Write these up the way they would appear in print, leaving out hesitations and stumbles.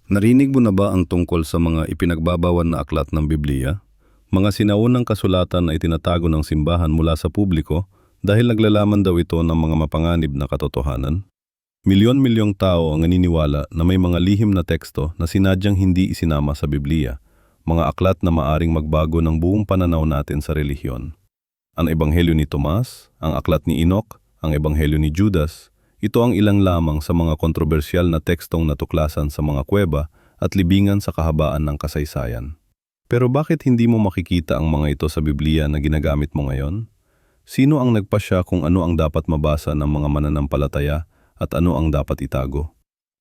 Narinig mo na ba ang tungkol sa mga ipinagbabawal na aklat ng Biblia? Mga sinaunang kasulatan na itinatago ng simbahan mula sa publiko dahil naglalaman daw ito ng mga mapanganib na katotohanan? Milyon-milyong tao ang naniniwala na may mga lihim na teksto na sinadyang hindi isinama sa Biblia, mga aklat na maaring magbago ng buong pananaw natin sa relihiyon. Ang Ebanghelyo ni Tomas, ang aklat ni Enoch, ang Ebanghelyo ni Judas, ito ang ilang lamang sa mga kontrobersyal na tekstong natuklasan sa mga kuweba at libingan sa kahabaan ng kasaysayan. Pero bakit hindi mo makikita ang mga ito sa Biblia na ginagamit mo ngayon? Sino ang nagpasya kung ano ang dapat mabasa ng mga mananampalataya at ano ang dapat itago?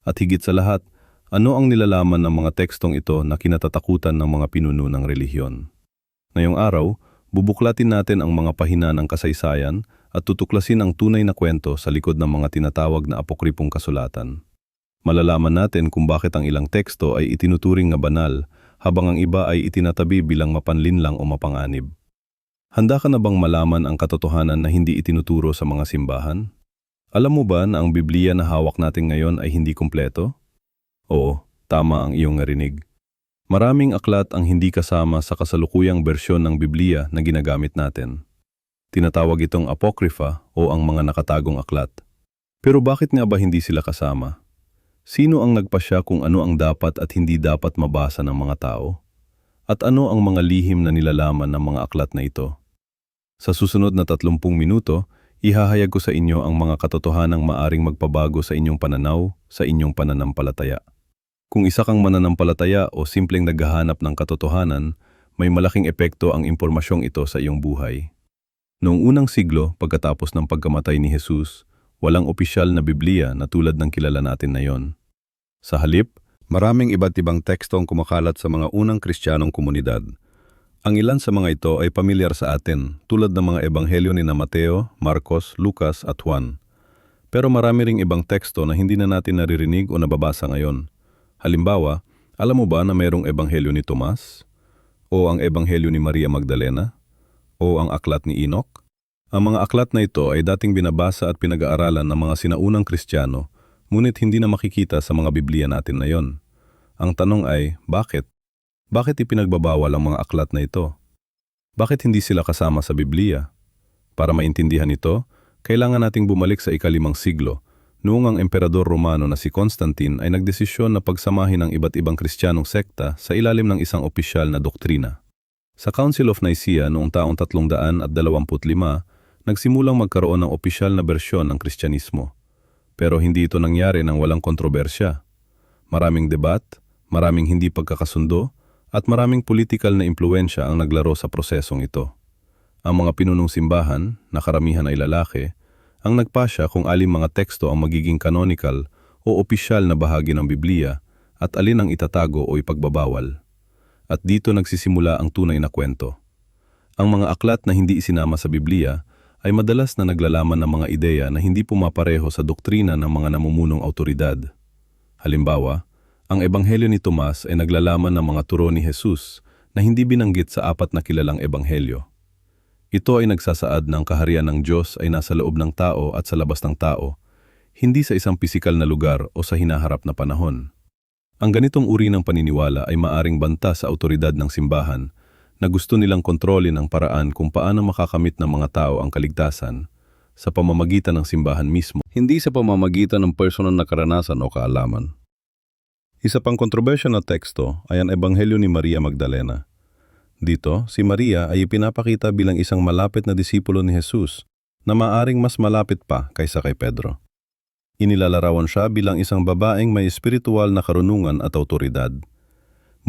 At higit sa lahat, ano ang nilalaman ng mga tekstong ito na kinatatakutan ng mga pinuno ng relihiyon? Ngayong araw, bubuklatin natin ang mga pahina ng kasaysayan at tutuklasin ang tunay na kwento sa likod ng mga tinatawag na apokripong kasulatan. Malalaman natin kung bakit ang ilang teksto ay itinuturing na banal habang ang iba ay itinatabi bilang mapanlinlang o mapanganib. Handa ka na bang malaman ang katotohanan na hindi itinuturo sa mga simbahan? Alam mo ba na ang Biblia na hawak natin ngayon ay hindi kumpleto? Oo, tama ang iyong narinig. Maraming aklat ang hindi kasama sa kasalukuyang bersyon ng Biblia na ginagamit natin. Tinatawag itong apokrifa o ang mga nakatagong aklat. Pero bakit nga ba hindi sila kasama? Sino ang nagpasya kung ano ang dapat at hindi dapat mabasa ng mga tao? At ano ang mga lihim na nilalaman ng mga aklat na ito? Sa susunod na 30 minuto, ihahayag ko sa inyo ang mga katotohanang maaring magpabago sa inyong pananaw, sa inyong pananampalataya. Kung isa kang mananampalataya o simpleng naghahanap ng katotohanan, may malaking epekto ang impormasyong ito sa iyong buhay. Noong unang siglo, pagkatapos ng pagkamatay ni Jesus, walang opisyal na Biblia na tulad ng kilala natin ngayon. Sa halip, maraming iba't ibang teksto ang kumakalat sa mga unang Kristiyanong komunidad. Ang ilan sa mga ito ay pamilyar sa atin, tulad ng mga ebanghelyo ni Mateo, Marcos, Lucas at Juan. Pero marami ring ibang teksto na hindi na natin naririnig o nababasa ngayon. Halimbawa, alam mo ba na mayroong ebanghelyo ni Tomas? O ang ebanghelyo ni Maria Magdalena? O ang aklat ni Enoch? Ang mga aklat na ito ay dating binabasa at pinag-aaralan ng mga sinaunang Kristiyano, ngunit hindi na makikita sa mga Biblia natin ngayon. Ang tanong ay, bakit? Bakit ipinagbabawal ang mga aklat na ito? Bakit hindi sila kasama sa Biblia? Para maintindihan ito, kailangan nating bumalik sa ika-5 siglo, noong ang emperador Romano na si Constantine ay nagdesisyon na pagsamahin ang iba't ibang Kristiyanong sekta sa ilalim ng isang opisyal na doktrina. Sa Council of Nicaea noong taong 325, nagsimulang magkaroon ng opisyal na bersyon ng Kristyanismo. Pero hindi ito nangyari nang walang kontrobersya. Maraming debat, maraming hindi pagkakasundo, at maraming politikal na impluensya ang naglaro sa prosesong ito. Ang mga pinunong simbahan, na karamihan ay lalaki, ang nagpasya kung alin mga teksto ang magiging canonical o opisyal na bahagi ng Biblia at alin ang itatago o ipagbabawal. At dito nagsisimula ang tunay na kwento. Ang mga aklat na hindi isinama sa Biblia ay madalas na naglalaman ng mga ideya na hindi pumapareho sa doktrina ng mga namumunong autoridad. Halimbawa, ang ebanghelyo ni Tomas ay naglalaman ng mga turo ni Jesus na hindi binanggit sa 4 na kilalang ebanghelyo. Ito ay nagsasaad ng kaharian ng Diyos ay nasa loob ng tao at sa labas ng tao, hindi sa isang pisikal na lugar o sa hinaharap na panahon. Ang ganitong uri ng paniniwala ay maaring banta sa autoridad ng simbahan na gusto nilang kontrolin ang paraan kung paano makakamit ng mga tao ang kaligtasan sa pamamagitan ng simbahan mismo, hindi sa pamamagitan ng personal na karanasan o kaalaman. Isa pang kontrobersya na teksto ay ang ebanghelyo ni Maria Magdalena. Dito, si Maria ay ipinapakita bilang isang malapit na disipulo ni Jesus na maaring mas malapit pa kaysa kay Pedro. Inilalarawan siya bilang isang babaeng may espiritual na karunungan at autoridad.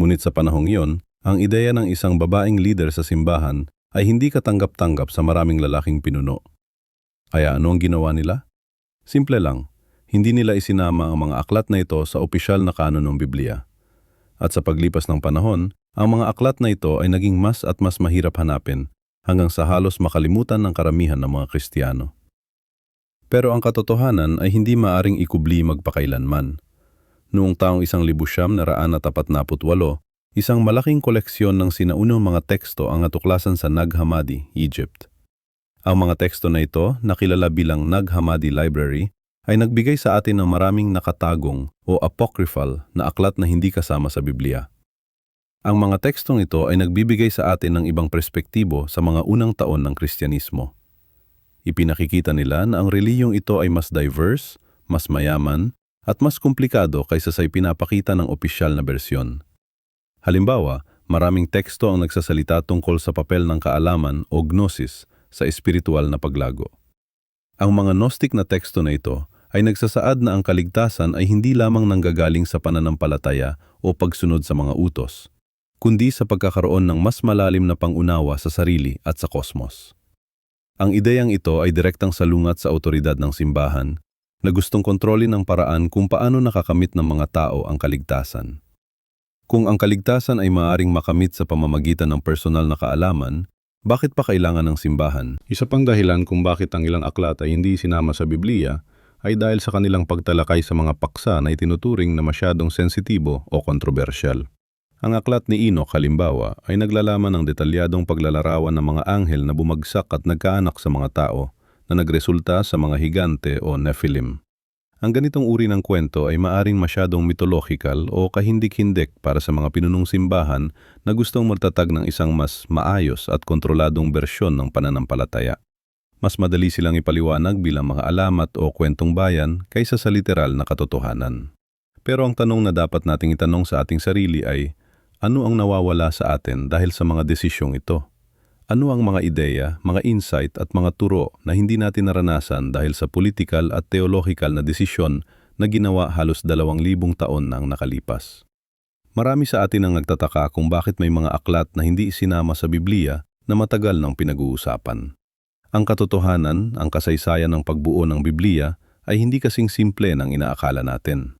Ngunit sa panahong iyon, ang ideya ng isang babaeng leader sa simbahan ay hindi katanggap-tanggap sa maraming lalaking pinuno. Kaya ano ang ginawa nila? Simple lang, hindi nila isinama ang mga aklat na ito sa opisyal na kanon ng Biblia. At sa paglipas ng panahon, ang mga aklat na ito ay naging mas at mas mahirap hanapin hanggang sa halos makalimutan ng karamihan ng mga Kristiyano. Pero ang katotohanan ay hindi maaring ikubli magpakailanman. Noong taong 1948, isang malaking koleksyon ng sinaunang mga teksto ang natuklasan sa Nag Hammadi, Egypt. Ang mga teksto na ito, na kilala bilang Nag Hammadi Library, ay nagbigay sa atin ng maraming nakatagong o apocryphal na aklat na hindi kasama sa Biblia. Ang mga tekstong ito ay nagbibigay sa atin ng ibang perspektibo sa mga unang taon ng Kristyanismo. Ipinakikita nila na ang reliyong ito ay mas diverse, mas mayaman, at mas komplikado kaysa sa ipinapakita ng opisyal na bersyon. Halimbawa, maraming teksto ang nagsasalita tungkol sa papel ng kaalaman o gnosis sa espiritual na paglago. Ang mga Gnostic na teksto na ito ay nagsasaad na ang kaligtasan ay hindi lamang nanggagaling sa pananampalataya o pagsunod sa mga utos, kundi sa pagkakaroon ng mas malalim na pangunawa sa sarili at sa kosmos. Ang ideyang ito ay direktang salungat sa awtoridad ng simbahan na gustong kontrolin ang paraan kung paano nakakamit ng mga tao ang kaligtasan. Kung ang kaligtasan ay maaaring makamit sa pamamagitan ng personal na kaalaman, bakit pa kailangan ng simbahan? Isa pang dahilan kung bakit ang ilang aklat ay hindi sinama sa Biblia ay dahil sa kanilang pagtalakay sa mga paksa na itinuturing na masyadong sensitibo o kontrobersyal. Ang aklat ni Enoch halimbawa ay naglalaman ng detalyadong paglalarawan ng mga anghel na bumagsak at nagkaanak sa mga tao na nagresulta sa mga higante o Nephilim. Ang ganitong uri ng kwento ay maaring masyadong mythological o kahindik-hindik para sa mga pinunong simbahan na gustong magtatag ng isang mas maayos at kontroladong bersyon ng pananampalataya. Mas madali silang ipaliwanag bilang mga alamat o kwentong bayan kaysa sa literal na katotohanan. Pero ang tanong na dapat nating itanong sa ating sarili ay, ano ang nawawala sa atin dahil sa mga desisyong ito? Ano ang mga ideya, mga insight at mga turo na hindi natin naranasan dahil sa political at theological na desisyon na ginawa halos 2,000 taon na ang nakalipas? Marami sa atin ang nagtataka kung bakit may mga aklat na hindi isinama sa Biblia na matagal nang pinag-uusapan. Ang katotohanan, ang kasaysayan ng pagbuo ng Biblia ay hindi kasing simple ng inaakala natin.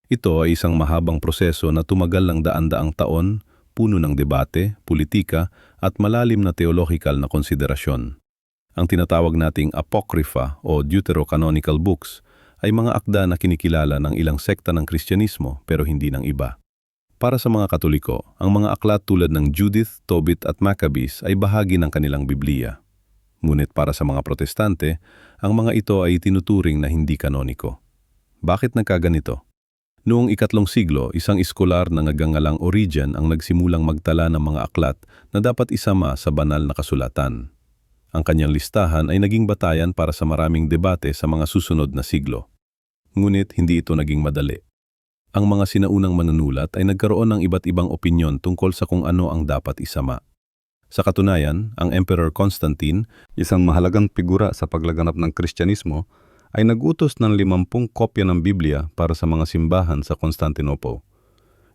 Ito ay isang mahabang proseso na tumagal ng daan-daang taon, puno ng debate, politika at malalim na theological na konsiderasyon. Ang tinatawag nating apocrypha o deuterocanonical books ay mga akda na kinikilala ng ilang sekta ng Kristyanismo pero hindi ng iba. Para sa mga Katoliko, ang mga aklat tulad ng Judith, Tobit at Maccabees ay bahagi ng kanilang Biblia. Ngunit para sa mga Protestante, ang mga ito ay tinuturing na hindi kanoniko. Bakit nagkaganito? Noong 3 siglo, isang iskolar na nagngangalang Origen ang nagsimulang magtala ng mga aklat na dapat isama sa banal na kasulatan. Ang kanyang listahan ay naging batayan para sa maraming debate sa mga susunod na siglo. Ngunit hindi ito naging madali. Ang mga sinaunang manunulat ay nagkaroon ng iba't ibang opinyon tungkol sa kung ano ang dapat isama. Sa katunayan, ang Emperor Constantine, isang mahalagang figura sa paglaganap ng Kristyanismo, ay nag-utos ng 50 kopya ng Biblia para sa mga simbahan sa Constantinople.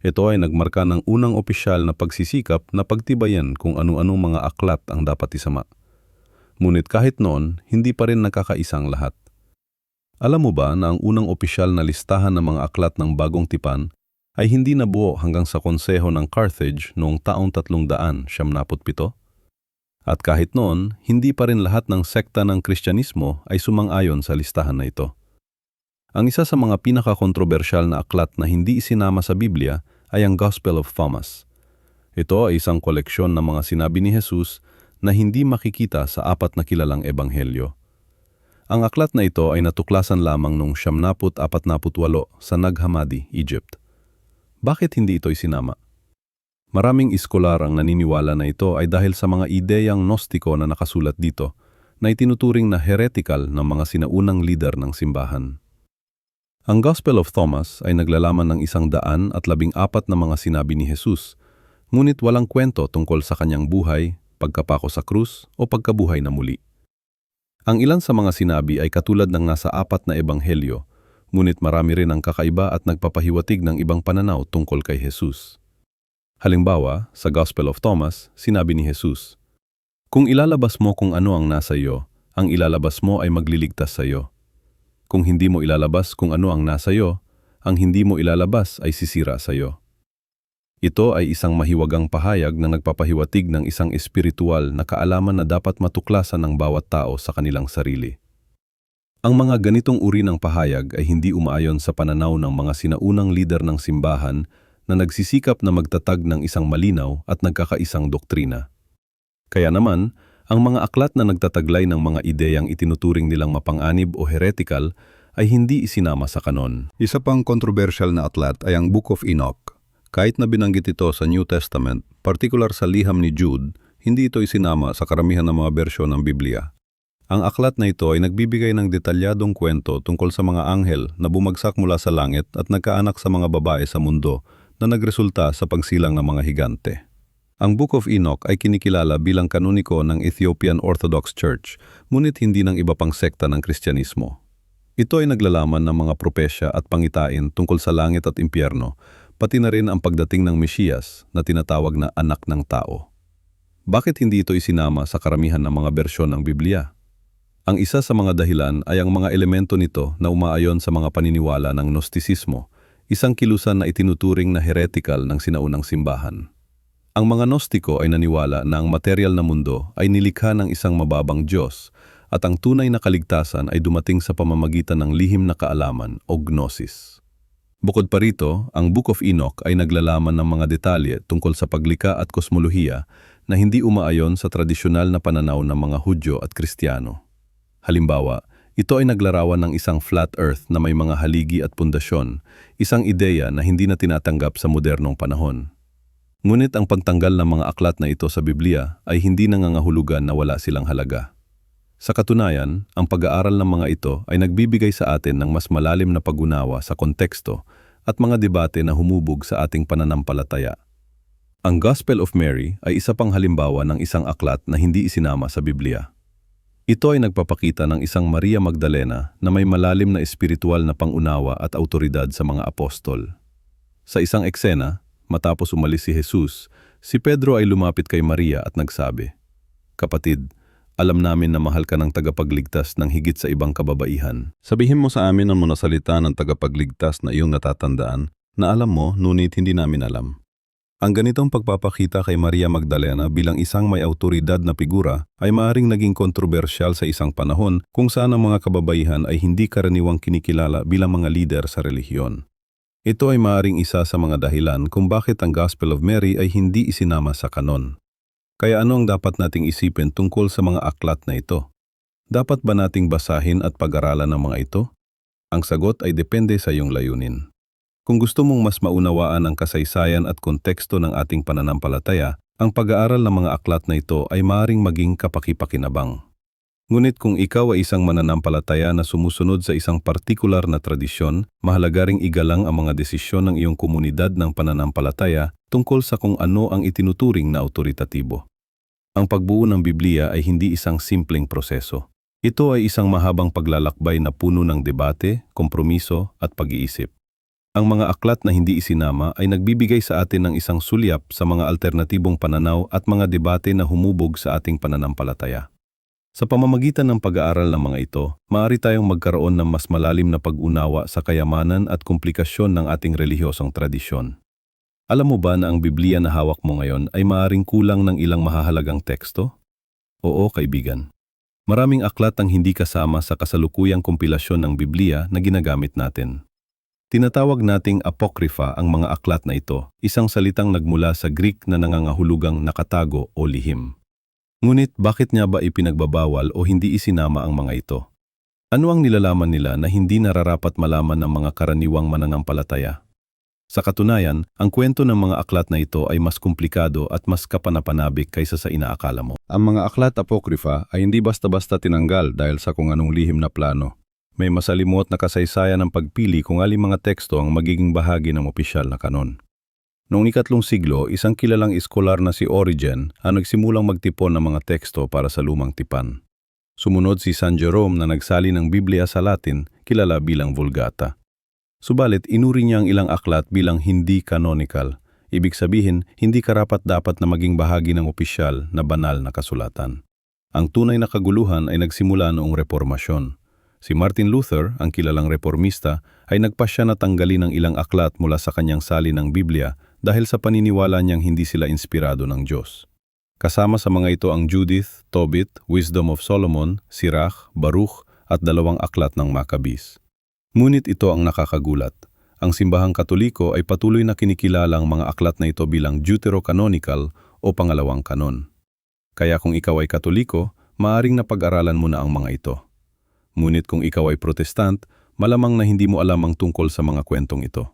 Ito ay nagmarka ng unang opisyal na pagsisikap na pagtibayan kung ano-anong mga aklat ang dapat isama. Ngunit kahit noon, hindi pa rin nakakaisang lahat. Alam mo ba na ang unang opisyal na listahan ng mga aklat ng Bagong Tipan ay hindi nabuo hanggang sa konseho ng Carthage noong taong 377? At kahit noon, hindi pa rin lahat ng sekta ng Kristyanismo ay sumang-ayon sa listahan na ito. Ang isa sa mga pinakakontrobersyal na aklat na hindi isinama sa Biblia ay ang Gospel of Thomas. Ito ay isang koleksyon ng mga sinabi ni Jesus na hindi makikita sa 4 na kilalang ebanghelyo. Ang aklat na ito ay natuklasan lamang noong 748 sa Nag Hammadi, Egypt. Bakit hindi ito isinama? Maraming iskolar ang naniniwala na ito ay dahil sa mga ideyang gnostiko na nakasulat dito na itinuturing na heretical ng mga sinaunang lider ng simbahan. Ang Gospel of Thomas ay naglalaman ng 114 na mga sinabi ni Jesus, ngunit walang kwento tungkol sa kanyang buhay, pagkapako sa krus o pagkabuhay na muli. Ang ilan sa mga sinabi ay katulad ng nasa 4 na ebanghelyo, ngunit marami rin ang kakaiba at nagpapahiwatig ng ibang pananaw tungkol kay Jesus. Halimbawa, sa Gospel of Thomas, sinabi ni Jesus, "Kung ilalabas mo kung ano ang nasa iyo, ang ilalabas mo ay magliligtas sa iyo. Kung hindi mo ilalabas kung ano ang nasa iyo, ang hindi mo ilalabas ay sisira sa iyo." Ito ay isang mahiwagang pahayag na nagpapahiwatig ng isang espiritual na kaalaman na dapat matuklasan ng bawat tao sa kanilang sarili. Ang mga ganitong uri ng pahayag ay hindi umaayon sa pananaw ng mga sinaunang lider ng simbahan na nagsisikap na magtatag ng isang malinaw at nagkakaisang doktrina. Kaya naman, ang mga aklat na nagtataglay ng mga ideyang itinuturing nilang mapang-anib o heretical ay hindi isinama sa kanon. Isa pang kontrobersyal na aklat ay ang Book of Enoch. Kahit na binanggit ito sa New Testament, partikular sa liham ni Jude, hindi ito isinama sa karamihan ng mga bersyon ng Biblia. Ang aklat na ito ay nagbibigay ng detalyadong kwento tungkol sa mga anghel na bumagsak mula sa langit at nagkaanak sa mga babae sa mundo na nagresulta sa pagsilang ng mga higante. Ang Book of Enoch ay kinikilala bilang kanoniko ng Ethiopian Orthodox Church, ngunit hindi ng iba pang sekta ng Kristyanismo. Ito ay naglalaman ng mga propesya at pangitain tungkol sa langit at impyerno, pati na rin ang pagdating ng Mesiyas na tinatawag na anak ng tao. Bakit hindi ito isinama sa karamihan ng mga bersyon ng Biblia? Ang isa sa mga dahilan ay ang mga elemento nito na umaayon sa mga paniniwala ng Gnostisismo, isang kilusan na itinuturing na heretical ng sinaunang simbahan. Ang mga Gnostiko ay naniwala na ang material na mundo ay nilikha ng isang mababang Diyos at ang tunay na kaligtasan ay dumating sa pamamagitan ng lihim na kaalaman o gnosis. Bukod pa rito, ang Book of Enoch ay naglalaman ng mga detalye tungkol sa paglikha at kosmolohiya na hindi umaayon sa tradisyonal na pananaw ng mga Hudyo at Kristiyano. Halimbawa, ito ay naglarawan ng isang flat earth na may mga haligi at pundasyon, isang ideya na hindi na tinatanggap sa modernong panahon. Ngunit ang pagtanggal ng mga aklat na ito sa Biblia ay hindi nangangahulugan na wala silang halaga. Sa katunayan, ang pag-aaral ng mga ito ay nagbibigay sa atin ng mas malalim na pag-unawa sa konteksto at mga debate na humubog sa ating pananampalataya. Ang Gospel of Mary ay isa pang halimbawa ng isang aklat na hindi isinama sa Biblia. Ito ay nagpapakita ng isang Maria Magdalena na may malalim na espiritual na pangunawa at autoridad sa mga apostol. Sa isang eksena, matapos umalis si Jesus, si Pedro ay lumapit kay Maria at nagsabi, "Kapatid, alam namin na mahal ka ng tagapagligtas ng higit sa ibang kababaihan. Sabihin mo sa amin ang mga salita ng tagapagligtas na iyong natatandaan na alam mo, ngunit hindi namin alam." Ang ganitong pagpapakita kay Maria Magdalena bilang isang may autoridad na figura ay maaring naging kontrobersyal sa isang panahon kung saan ang mga kababaihan ay hindi karaniwang kinikilala bilang mga lider sa relihiyon. Ito ay maaring isa sa mga dahilan kung bakit ang Gospel of Mary ay hindi isinama sa kanon. Kaya ano ang dapat nating isipin tungkol sa mga aklat na ito? Dapat ba nating basahin at pag-aralan ng mga ito? Ang sagot ay depende sa iyong layunin. Kung gusto mong mas maunawaan ang kasaysayan at konteksto ng ating pananampalataya, ang pag-aaral ng mga aklat na ito ay maaaring maging kapaki-pakinabang. Ngunit kung ikaw ay isang mananampalataya na sumusunod sa isang partikular na tradisyon, mahalaga ring igalang ang mga desisyon ng iyong komunidad ng pananampalataya tungkol sa kung ano ang itinuturing na autoritatibo. Ang pagbuo ng Biblia ay hindi isang simpleng proseso. Ito ay isang mahabang paglalakbay na puno ng debate, kompromiso at pag-iisip. Ang mga aklat na hindi isinama ay nagbibigay sa atin ng isang sulyap sa mga alternatibong pananaw at mga debate na humubog sa ating pananampalataya. Sa pamamagitan ng pag-aaral ng mga ito, maaari tayong magkaroon ng mas malalim na pag-unawa sa kayamanan at komplikasyon ng ating relihiyosong tradisyon. Alam mo ba na ang Biblia na hawak mo ngayon ay maaaring kulang ng ilang mahahalagang teksto? Oo, kaibigan. Maraming aklat ang hindi kasama sa kasalukuyang kompilasyon ng Biblia na ginagamit natin. Tinatawag nating apokrypha ang mga aklat na ito, isang salitang nagmula sa Greek na nangangahulugang nakatago o lihim. Ngunit bakit nga ba ipinagbabawal o hindi isinama ang mga ito? Ano ang nilalaman nila na hindi nararapat malaman ng mga karaniwang mananampalataya? Sa katunayan, ang kwento ng mga aklat na ito ay mas komplikado at mas kapanapanabik kaysa sa inaakala mo. Ang mga aklat apokrypha ay hindi basta-basta tinanggal dahil sa kung anong lihim na plano. May masalimuot na kasaysayan ng pagpili kung alin mga teksto ang magiging bahagi ng opisyal na kanon. Noong ikatlong siglo, isang kilalang iskolar na si Origen ang nagsimulang magtipon ng mga teksto para sa lumang tipan. Sumunod si San Jerome na nagsali ng Biblia sa Latin, kilala bilang Vulgata. Subalit, inuri niya ang ilang aklat bilang hindi canonical. Ibig sabihin, hindi karapat-dapat na maging bahagi ng opisyal na banal na kasulatan. Ang tunay na kaguluhan ay nagsimula noong Reformasyon. Si Martin Luther, ang kilalang reformista, ay nagpasya na tanggalin ang ilang aklat mula sa kanyang salin ng Biblia dahil sa paniniwala niyang hindi sila inspirado ng Diyos. Kasama sa mga ito ang Judith, Tobit, Wisdom of Solomon, Sirach, Baruch at 2 aklat ng Maccabees. Ngunit ito ang nakakagulat. Ang simbahang Katoliko ay patuloy na kinikilala ang mga aklat na ito bilang deuterocanonical o pangalawang kanon. Kaya kung ikaw ay Katoliko, maaring napag-aralan mo na ang mga ito. Ngunit kung ikaw ay Protestant, malamang na hindi mo alam ang tungkol sa mga kwentong ito.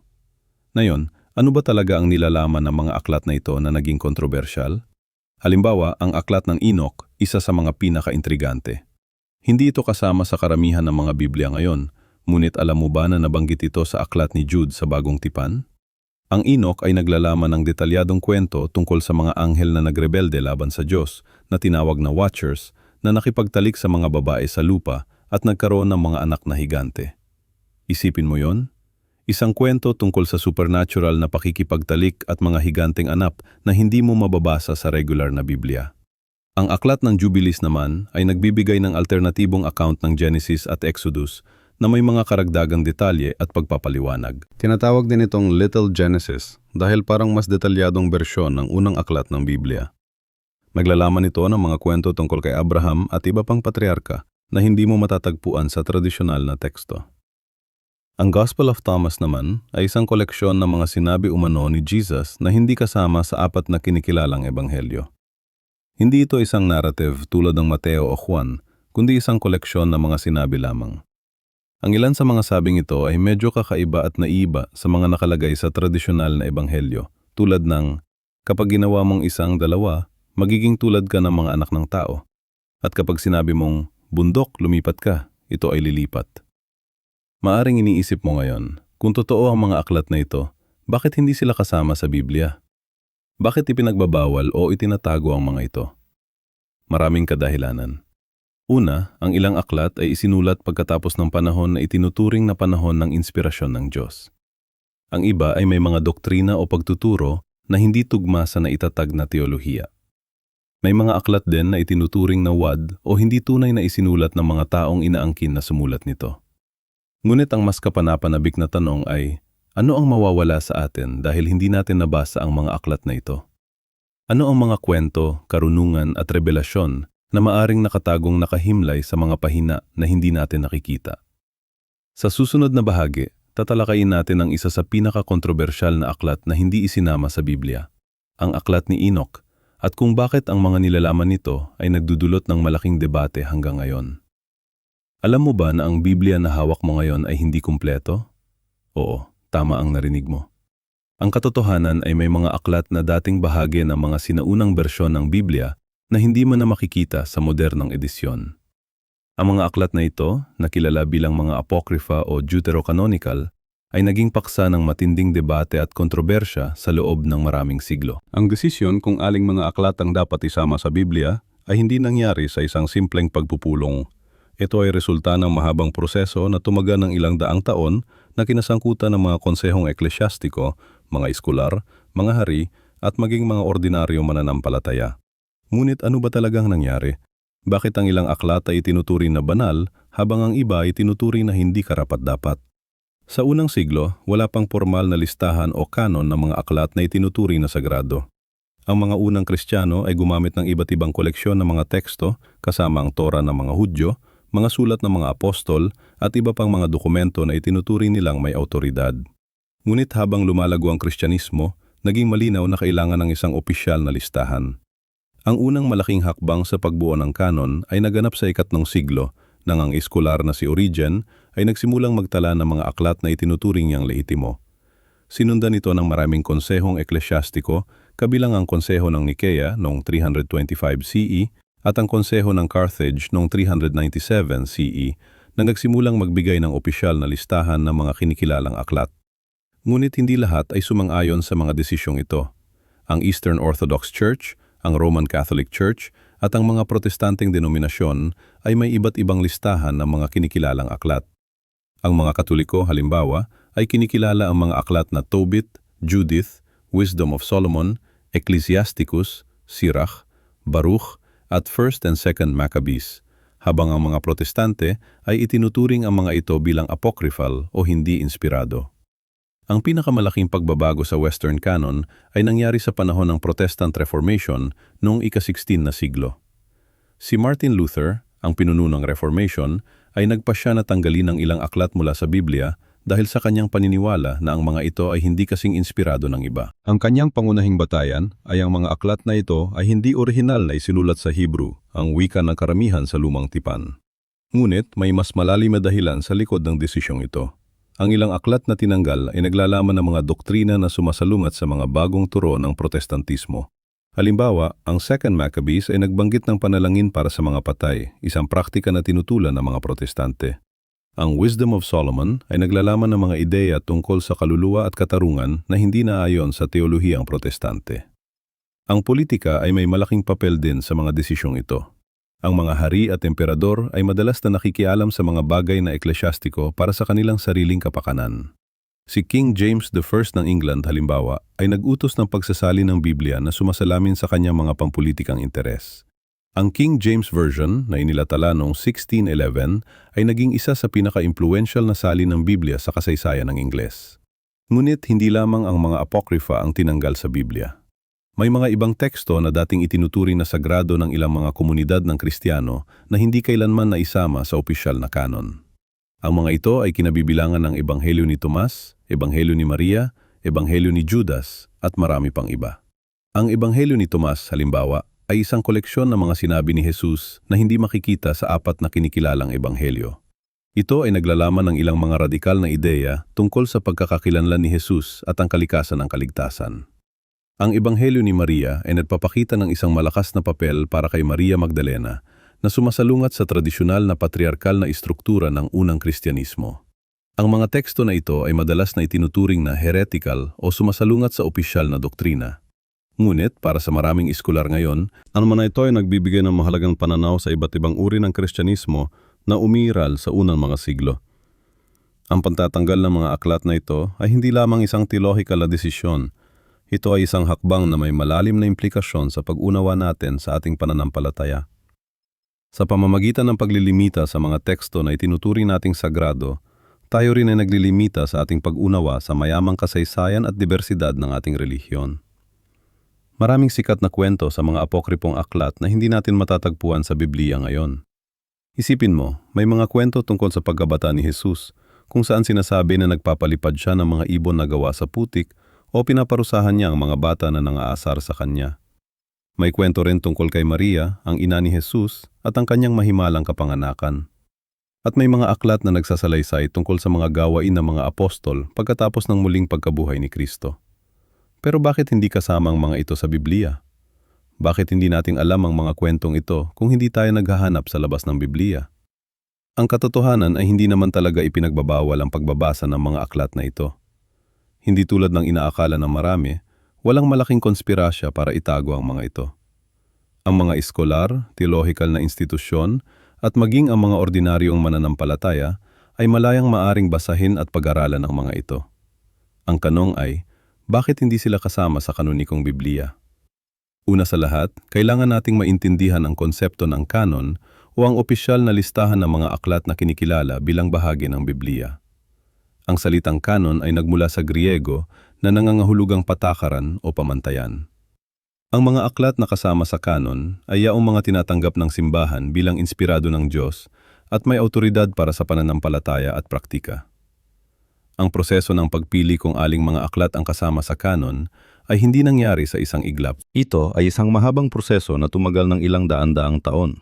Ngayon, ano ba talaga ang nilalaman ng mga aklat na ito na naging kontrobersyal? Halimbawa, ang aklat ng Enoch, isa sa mga pinaka-intrigante. Hindi ito kasama sa karamihan ng mga Biblia ngayon, ngunit alam mo ba na nabanggit ito sa aklat ni Jude sa Bagong Tipan? Ang Enoch ay naglalaman ng detalyadong kwento tungkol sa mga anghel na nagrebelde laban sa Diyos, na tinawag na Watchers, na nakipagtalik sa mga babae sa lupa at nagkaroon ng mga anak na higante. Isipin mo yon? Isang kwento tungkol sa supernatural na pakikipagtalik at mga higanteng anak na hindi mo mababasa sa regular na Biblia. Ang aklat ng Jubilees naman ay nagbibigay ng alternatibong account ng Genesis at Exodus na may mga karagdagang detalye at pagpapaliwanag. Tinatawag din itong Little Genesis dahil parang mas detalyadong bersyon ng unang aklat ng Biblia. Naglalaman ito ng mga kwento tungkol kay Abraham at iba pang patriarka na hindi mo matatagpuan sa tradisyonal na teksto. Ang Gospel of Thomas naman ay isang koleksyon ng mga sinabi umano ni Jesus na hindi kasama sa 4 na kinikilalang ebanghelyo. Hindi ito isang narrative tulad ng Mateo o Juan, kundi isang koleksyon ng mga sinabi lamang. Ang ilan sa mga sabing ito ay medyo kakaiba at naiba sa mga nakalagay sa tradisyonal na ebanghelyo, tulad ng, kapag ginawa mong 1, 2, magiging tulad ka ng mga anak ng tao. At kapag sinabi mong, bundok, lumipat ka, ito ay lilipat. Maaring iniisip mo ngayon, kung totoo ang mga aklat na ito, bakit hindi sila kasama sa Biblia? Bakit ipinagbabawal o itinatago ang mga ito? Maraming kadahilanan. Una, ang ilang aklat ay isinulat pagkatapos ng panahon na itinuturing na panahon ng inspirasyon ng Diyos. Ang iba ay may mga doktrina o pagtuturo na hindi tugma sa naitatag na teolohiya. May mga aklat din na itinuturing na wad o hindi tunay na isinulat ng mga taong inaangkin na sumulat nito. Ngunit ang mas kapanapanabik na tanong ay, ano ang mawawala sa atin dahil hindi natin nabasa ang mga aklat na ito? Ano ang mga kwento, karunungan at revelasyon na maaring nakatagong nakahimlay sa mga pahina na hindi natin nakikita? Sa susunod na bahagi, tatalakayin natin ang isa sa pinaka-kontrobersyal na aklat na hindi isinama sa Biblia, ang aklat ni Enoch, at kung bakit ang mga nilalaman nito ay nagdudulot ng malaking debate hanggang ngayon. Alam mo ba na ang Biblia na hawak mo ngayon ay hindi kumpleto? Oo, tama ang narinig mo. Ang katotohanan ay may mga aklat na dating bahagi ng mga sinaunang bersyon ng Biblia na hindi mo na makikita sa modernong edisyon. Ang mga aklat na ito, na kilala bilang mga apocrypha o deuterocanonical, ay naging paksa ng matinding debate at kontrobersya sa loob ng maraming siglo. Ang desisyon kung aling mga aklat ang dapat isama sa Biblia ay hindi nangyari sa isang simpleng pagpupulong. Ito ay resulta ng mahabang proseso na tumagal ng ilang daang taon na kinasangkutan ng mga konsehong eklesyastiko, mga eskular, mga hari, at maging mga ordinaryong mananampalataya. Ngunit ano ba talagang nangyari? Bakit ang ilang aklat ay itinuturing na banal habang ang iba ay itinuturing na hindi karapat-dapat? Sa unang siglo, wala pang formal na listahan o kanon ng mga aklat na itinuturing na sagrado. Ang mga unang Kristiyano ay gumamit ng iba't ibang koleksyon ng mga teksto kasama ang Torah ng mga Hudyo, mga sulat ng mga apostol at iba pang mga dokumento na itinuturing nilang may awtoridad. Ngunit habang lumalago ang Kristyanismo, naging malinaw na kailangan ng isang opisyal na listahan. Ang unang malaking hakbang sa pagbuo ng kanon ay naganap sa 2 siglo nang ang eskular na si Origen ay nagsimulang magtala ng mga aklat na itinuturing niyang lehitimo. Sinundan ito ng maraming konsehong eklesyastiko, kabilang ang konseho ng Nikea noong 325 CE at ang konseho ng Carthage noong 397 CE na nagsimulang magbigay ng opisyal na listahan ng mga kinikilalang aklat. Ngunit hindi lahat ay sumang-ayon sa mga desisyong ito. Ang Eastern Orthodox Church, ang Roman Catholic Church at ang mga protestanteng denominasyon ay may iba't ibang listahan ng mga kinikilalang aklat. Ang mga Katoliko, halimbawa, ay kinikilala ang mga aklat na Tobit, Judith, Wisdom of Solomon, Ecclesiasticus, Sirach, Baruch, at 1st and 2nd Maccabees, habang ang mga protestante ay itinuturing ang mga ito bilang apocryphal o hindi inspirado. Ang pinakamalaking pagbabago sa Western canon ay nangyari sa panahon ng Protestant Reformation noong ika-16 na siglo. Si Martin Luther, ang pinuno ng Reformation, ay nagpasya na tanggalin ang ilang aklat mula sa Biblia dahil sa kanyang paniniwala na ang mga ito ay hindi kasing inspirado ng iba. Ang kanyang pangunahing batayan ay ang mga aklat na ito ay hindi orihinal na isinulat sa Hebrew, ang wika ng karamihan sa Lumang Tipan. Ngunit may mas malalim na dahilan sa likod ng desisyong ito. Ang ilang aklat na tinanggal ay naglalaman ng mga doktrina na sumasalungat sa mga bagong turo ng Protestantismo. Halimbawa, ang Second Maccabees ay nagbanggit ng panalangin para sa mga patay, isang praktika na tinutulan ng mga Protestante. Ang Wisdom of Solomon ay naglalaman ng mga ideya tungkol sa kaluluwa at katarungan na hindi naayon sa teolohiyang Protestante. Ang politika ay may malaking papel din sa mga desisyong ito. Ang mga hari at emperador ay madalas na nakikialam sa mga bagay na eklesyastiko para sa kanilang sariling kapakanan. Si King James I ng England halimbawa ay nag-utos ng pagsasali ng Biblia na sumasalamin sa kanyang mga pampulitikang interes. Ang King James Version na inilatala noong 1611 ay naging isa sa pinaka-impluential na salin ng Biblia sa kasaysayan ng Ingles. Ngunit hindi lamang ang mga apokrifa ang tinanggal sa Biblia. May mga ibang teksto na dating itinuturing na sagrado ng ilang mga komunidad ng Kristiyano na hindi kailanman naisama sa opisyal na kanon. Ang mga ito ay kinabibilangan ng Ebanghelyo ni Tomas, Ebanghelyo ni Maria, Ebanghelyo ni Judas at marami pang iba. Ang Ebanghelyo ni Tomas, halimbawa, ay isang koleksyon ng mga sinabi ni Jesus na hindi makikita sa apat na kinikilalang ebanghelyo. Ito ay naglalaman ng ilang mga radikal na ideya tungkol sa pagkakakilanlan ni Jesus at ang kalikasan ng kaligtasan. Ang Ebanghelyo ni Maria ay nagpapakita ng isang malakas na papel para kay Maria Magdalena na sumasalungat sa tradisyonal na patriarkal na istruktura ng unang Kristyanismo. Ang mga teksto na ito ay madalas na itinuturing na heretical o sumasalungat sa opisyal na doktrina. Ngunit, para sa maraming iskolar ngayon, ang mga ito ay nagbibigay ng mahalagang pananaw sa iba't ibang uri ng Kristyanismo na umiiral sa unang mga siglo. Ang pagtatanggal ng mga aklat na ito ay hindi lamang isang theological na desisyon. Ito ay isang hakbang na may malalim na implikasyon sa pag-unawa natin sa ating pananampalataya. Sa pamamagitan ng paglilimita sa mga teksto na itinuturing nating sagrado, tayo rin ay naglilimita sa ating pag-unawa sa mayamang kasaysayan at diversidad ng ating relihiyon. Maraming sikat na kwento sa mga apokripong aklat na hindi natin matatagpuan sa Biblia ngayon. Isipin mo, may mga kwento tungkol sa pagkabata ni Jesus, kung saan sinasabi na nagpapalipad siya ng mga ibon na gawa sa putik o pinaparusahan niya ang mga bata na nangaasar sa kanya. May kwento rin tungkol kay Maria, ang ina ni Jesus, at ang kanyang mahimalang kapanganakan. At may mga aklat na nagsasalaysay tungkol sa mga gawain ng mga apostol pagkatapos ng muling pagkabuhay ni Kristo. Pero bakit hindi kasama ang mga ito sa Biblia? Bakit hindi natin alam ang mga kwentong ito kung hindi tayo naghahanap sa labas ng Biblia? Ang katotohanan ay hindi naman talaga ipinagbabawal ang pagbabasa ng mga aklat na ito. Hindi tulad ng inaakala ng marami, walang malaking konspirasya para itago ang mga ito. Ang mga eskolar, theological na institusyon, at maging ang mga ordinaryong mananampalataya ay malayang maaring basahin at pag-aralan ang mga ito. Ang tanong ay, bakit hindi sila kasama sa kanonikong Biblia? Una sa lahat, kailangan nating maintindihan ang konsepto ng kanon o ang opisyal na listahan ng mga aklat na kinikilala bilang bahagi ng Biblia. Ang salitang kanon ay nagmula sa Griego na nangangahulugang patakaran o pamantayan. Ang mga aklat na kasama sa kanon ay yaong mga tinatanggap ng simbahan bilang inspirado ng Diyos at may awtoridad para sa pananampalataya at praktika. Ang proseso ng pagpili kung aling mga aklat ang kasama sa kanon ay hindi nangyari sa isang iglap. Ito ay isang mahabang proseso na tumagal ng ilang daan-daang taon.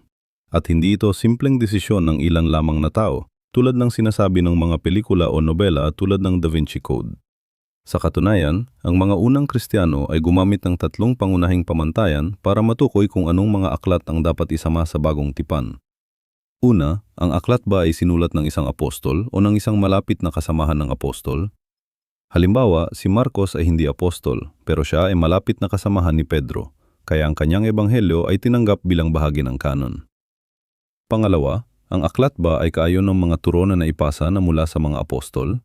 At hindi ito simpleng desisyon ng ilan lamang na tao, tulad ng sinasabi ng mga pelikula o nobela tulad ng Da Vinci Code. Sa katunayan, ang mga unang Kristiyano ay gumamit ng tatlong pangunahing pamantayan para matukoy kung anong mga aklat ang dapat isama sa bagong tipan. Una, ang aklat ba ay sinulat ng isang apostol o ng isang malapit na kasamahan ng apostol? Halimbawa, si Marcos ay hindi apostol, pero siya ay malapit na kasamahan ni Pedro, kaya ang kanyang ebanghelyo ay tinanggap bilang bahagi ng kanon. Pangalawa, ang aklat ba ay kaayon ng mga turo na naipasa na mula sa mga apostol?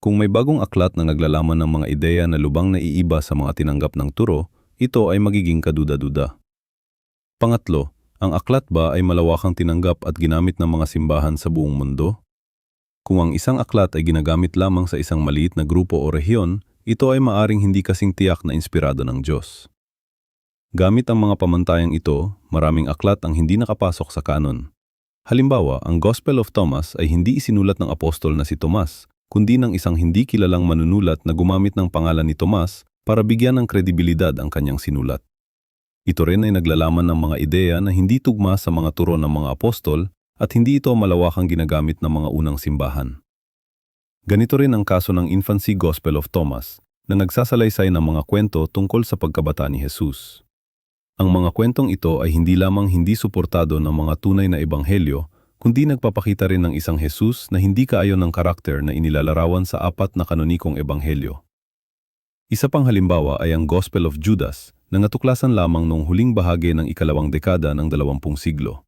Kung may bagong aklat na naglalaman ng mga ideya na lubang naiiba sa mga tinanggap ng turo, ito ay magiging kaduda-duda. Pangatlo, ang aklat ba ay malawakang tinanggap at ginamit ng mga simbahan sa buong mundo? Kung ang isang aklat ay ginagamit lamang sa isang maliit na grupo o rehiyon, ito ay maaring hindi kasing tiyak na inspirado ng Diyos. Gamit ang mga pamantayang ito, maraming aklat ang hindi nakapasok sa kanon. Halimbawa, ang Gospel of Thomas ay hindi isinulat ng apostol na si Tomas, kundi ng isang hindi kilalang manunulat na gumamit ng pangalan ni Tomas para bigyan ng kredibilidad ang kanyang sinulat. Ito rin ay naglalaman ng mga ideya na hindi tugma sa mga turo ng mga apostol at hindi ito malawakang ginagamit ng mga unang simbahan. Ganito rin ang kaso ng Infancy Gospel of Thomas na nagsasalaysay ng mga kwento tungkol sa pagkabata ni Jesus. Ang mga kwentong ito ay hindi lamang hindi suportado ng mga tunay na ebanghelyo, kundi nagpapakita rin ng isang Jesus na hindi kaayon ng karakter na inilalarawan sa 4 na kanonikong ebanghelyo. Isa pang halimbawa ay ang Gospel of Judas na natuklasan lamang noong huling bahagi ng ikalawang dekada ng 20 siglo.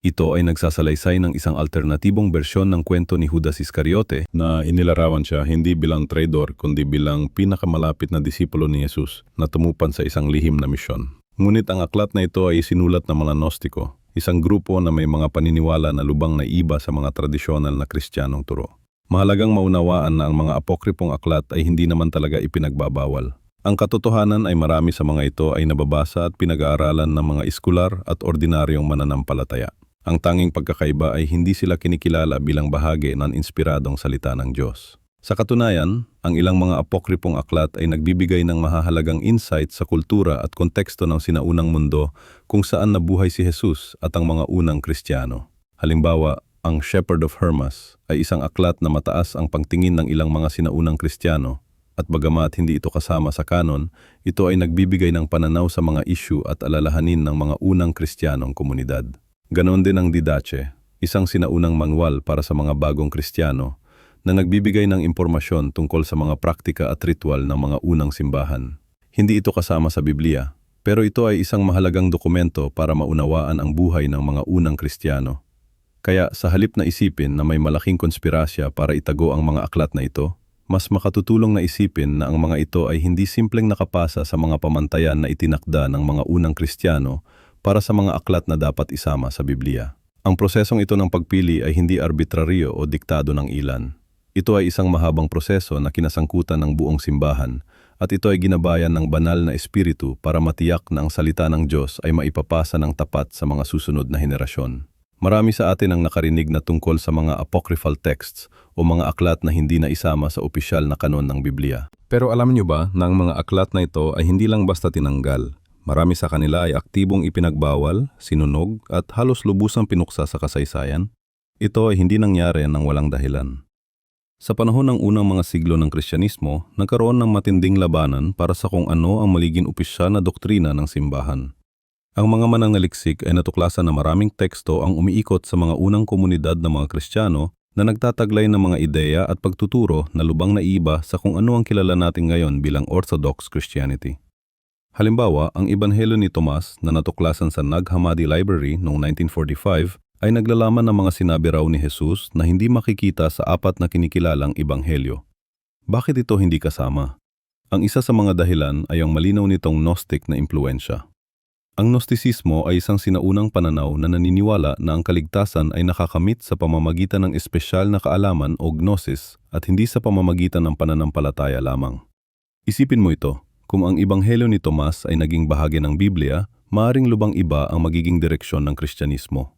Ito ay nagsasalaysay ng isang alternatibong bersyon ng kwento ni Judas Iscariote na inilarawan siya hindi bilang traidor kundi bilang pinakamalapit na disipulo ni Jesus na tumupan sa isang lihim na misyon. Ngunit ang aklat na ito ay sinulat ng mga Gnostiko, isang grupo na may mga paniniwala na lubang naiba sa mga tradisyonal na Kristiyanong turo. Mahalagang maunawaan na ang mga apokripong aklat ay hindi naman talaga ipinagbabawal. Ang katotohanan ay marami sa mga ito ay nababasa at pinag-aaralan ng mga iskular at ordinaryong mananampalataya. Ang tanging pagkakaiba ay hindi sila kinikilala bilang bahagi ng inspiradong salita ng Diyos. Sa katunayan, ang ilang mga apokripong aklat ay nagbibigay ng mahahalagang insight sa kultura at konteksto ng sinaunang mundo kung saan nabuhay si Jesus at ang mga unang Kristiyano. Halimbawa, ang Shepherd of Hermas ay isang aklat na mataas ang pangtingin ng ilang mga sinaunang Kristiyano at bagamat hindi ito kasama sa kanon, ito ay nagbibigay ng pananaw sa mga issue at alalahanin ng mga unang Kristiyanong komunidad. Ganon din ang Didache, isang sinaunang manual para sa mga bagong Kristiyano na nagbibigay ng impormasyon tungkol sa mga praktika at ritual ng mga unang simbahan. Hindi ito kasama sa Biblia, pero ito ay isang mahalagang dokumento para maunawaan ang buhay ng mga unang Kristiyano. Kaya sa halip na isipin na may malaking konspirasya para itago ang mga aklat na ito, mas makatutulong na isipin na ang mga ito ay hindi simpleng nakapasa sa mga pamantayan na itinakda ng mga unang Kristiyano para sa mga aklat na dapat isama sa Biblia. Ang prosesong ito ng pagpili ay hindi arbitraryo o diktado ng ilan. Ito ay isang mahabang proseso na kinasangkutan ng buong simbahan at ito ay ginabayan ng banal na espiritu para matiyak na ang salita ng Diyos ay maipapasa ng tapat sa mga susunod na henerasyon. Marami sa atin ang nakarinig na tungkol sa mga apocryphal texts o mga aklat na hindi na isama sa opisyal na kanon ng Biblia. Pero alam niyo ba na ang mga aklat na ito ay hindi lang basta tinanggal? Marami sa kanila ay aktibong ipinagbawal, sinunog at halos lubusang pinuksa sa kasaysayan. Ito ay hindi nangyari ng walang dahilan. Sa panahon ng unang mga siglo ng Kristyanismo, nagkaroon ng matinding labanan para sa kung ano ang maliging opisyal na doktrina ng simbahan. Ang mga mananaliksik ay natuklasan na maraming teksto ang umiikot sa mga unang komunidad ng mga Kristiyano na nagtataglay ng mga ideya at pagtuturo na lubang naiba sa kung ano ang kilala natin ngayon bilang Orthodox Christianity. Halimbawa, ang Ebanghelyo ni Tomas na natuklasan sa Nag Hammadi Library noong 1945 ay naglalaman ng mga sinabi raw ni Jesus na hindi makikita sa 4 na kinikilalang Ebanghelyo. Bakit ito hindi kasama? Ang isa sa mga dahilan ay ang malinaw nitong Gnostic na impluensya. Ang Gnostisismo ay isang sinaunang pananaw na naniniwala na ang kaligtasan ay nakakamit sa pamamagitan ng espesyal na kaalaman o gnosis at hindi sa pamamagitan ng pananampalataya lamang. Isipin mo ito. Kung ang Ebanghelyo ni Tomas ay naging bahagi ng Biblia, maaaring lubang iba ang magiging direksyon ng Kristyanismo.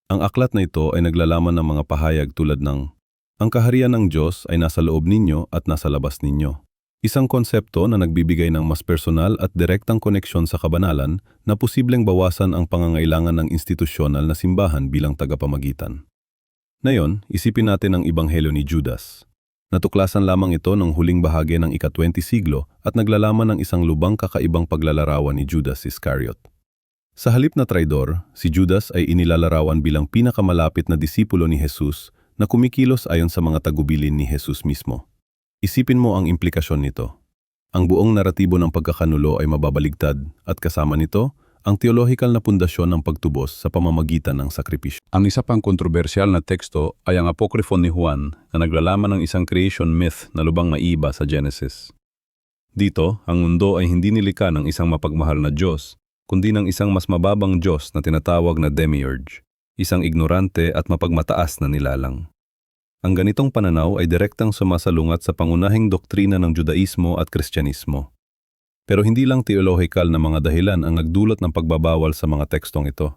Ang aklat na ito ay naglalaman ng mga pahayag tulad ng, ang kaharian ng Diyos ay nasa loob ninyo at nasa labas ninyo. Isang konsepto na nagbibigay ng mas personal at direktang koneksyon sa kabanalan na posibleng bawasan ang pangangailangan ng institusyonal na simbahan bilang tagapamagitan. Ngayon, isipin natin ang Ebanghelyo ni Judas. Natuklasan lamang ito ng huling bahagi ng ika-20 siglo at naglalaman ng isang lubang kakaibang paglalarawan ni Judas Iscariot. Sa halip na traidor, si Judas ay inilalarawan bilang pinakamalapit na disipulo ni Jesus na kumikilos ayon sa mga tagubilin ni Jesus mismo. Isipin mo ang implikasyon nito. Ang buong naratibo ng pagkakanulo ay mababaligtad at kasama nito ang teolohikal na pundasyon ng pagtubos sa pamamagitan ng sakripisyo. Ang isa pang kontrobersyal na teksto ay ang Apokryphon ni Juan na naglalaman ng isang creation myth na lubang maiba sa Genesis. Dito, ang mundo ay hindi nilikha ng isang mapagmahal na Diyos, kundi ng isang mas mababang Diyos na tinatawag na demiurge, isang ignorante at mapagmataas na nilalang. Ang ganitong pananaw ay direktang sumasalungat sa pangunahing doktrina ng Judaismo at Kristyanismo. Pero hindi lang teolohikal na mga dahilan ang nagdulot ng pagbabawal sa mga tekstong ito.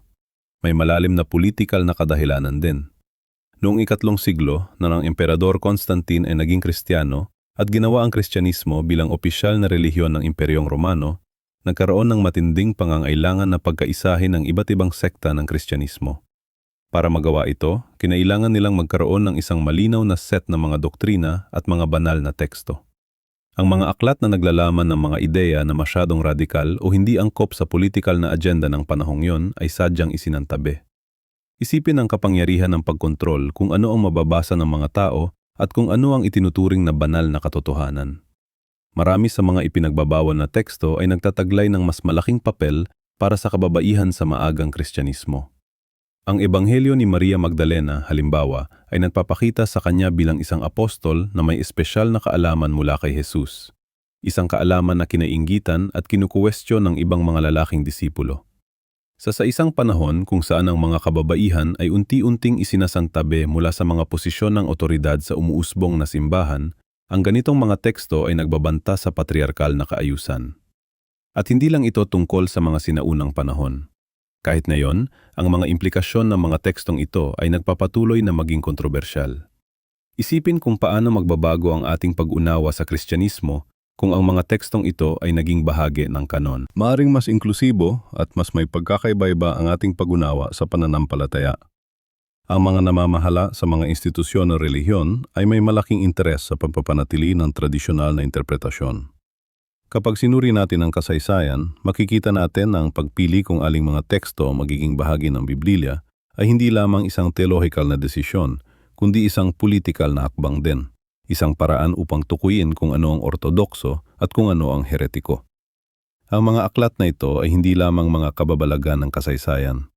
May malalim na politikal na kadahilanan din. Noong ika-3 siglo na ng Emperador Constantine ay naging Kristiyano at ginawa ang Kristyanismo bilang opisyal na relihiyon ng Imperyong Romano, nagkaroon ng matinding pangangailangan na pagkaisahin ng iba't ibang sekta ng Kristyanismo. Para magawa ito, kinailangan nilang magkaroon ng isang malinaw na set ng mga doktrina at mga banal na teksto. Ang mga aklat na naglalaman ng mga ideya na masyadong radikal o hindi angkop sa politikal na agenda ng panahong yon ay sadyang isinantabi. Isipin ang kapangyarihan ng pagkontrol kung ano ang mababasa ng mga tao at kung ano ang itinuturing na banal na katotohanan. Marami sa mga ipinagbabawal na teksto ay nagtataglay ng mas malaking papel para sa kababaihan sa maagang Kristyanismo. Ang Ebanghelyo ni Maria Magdalena, halimbawa, ay nagpapakita sa kanya bilang isang apostol na may espesyal na kaalaman mula kay Jesus. Isang kaalaman na kinainggitan at kinukuwestiyon ng ibang mga lalaking disipulo. Sa isang panahon kung saan ang mga kababaihan ay unti-unting isinasantabi mula sa mga posisyon ng otoridad sa umuusbong na simbahan, ang ganitong mga teksto ay nagbabanta sa patriarkal na kaayusan. At hindi lang ito tungkol sa mga sinaunang panahon. Kahit ngayon, ang mga implikasyon ng mga tekstong ito ay nagpapatuloy na maging kontrobersyal. Isipin kung paano magbabago ang ating pag-unawa sa Kristyanismo kung ang mga tekstong ito ay naging bahagi ng kanon. Maaring mas inklusibo at mas may pagkakaiba-iba ang ating pag-unawa sa pananampalataya. Ang mga namamahala sa mga institusyon ng relihiyon ay may malaking interes sa pagpapanatili ng tradisyonal na interpretasyon. Kapag sinuri natin ang kasaysayan, makikita natin na ang pagpili kung aling mga teksto magiging bahagi ng Biblia ay hindi lamang isang theological na desisyon, kundi isang political na hakbang din. Isang paraan upang tukuyin kung ano ang ortodokso at kung ano ang heretiko. Ang mga aklat na ito ay hindi lamang mga kababalagan ng kasaysayan.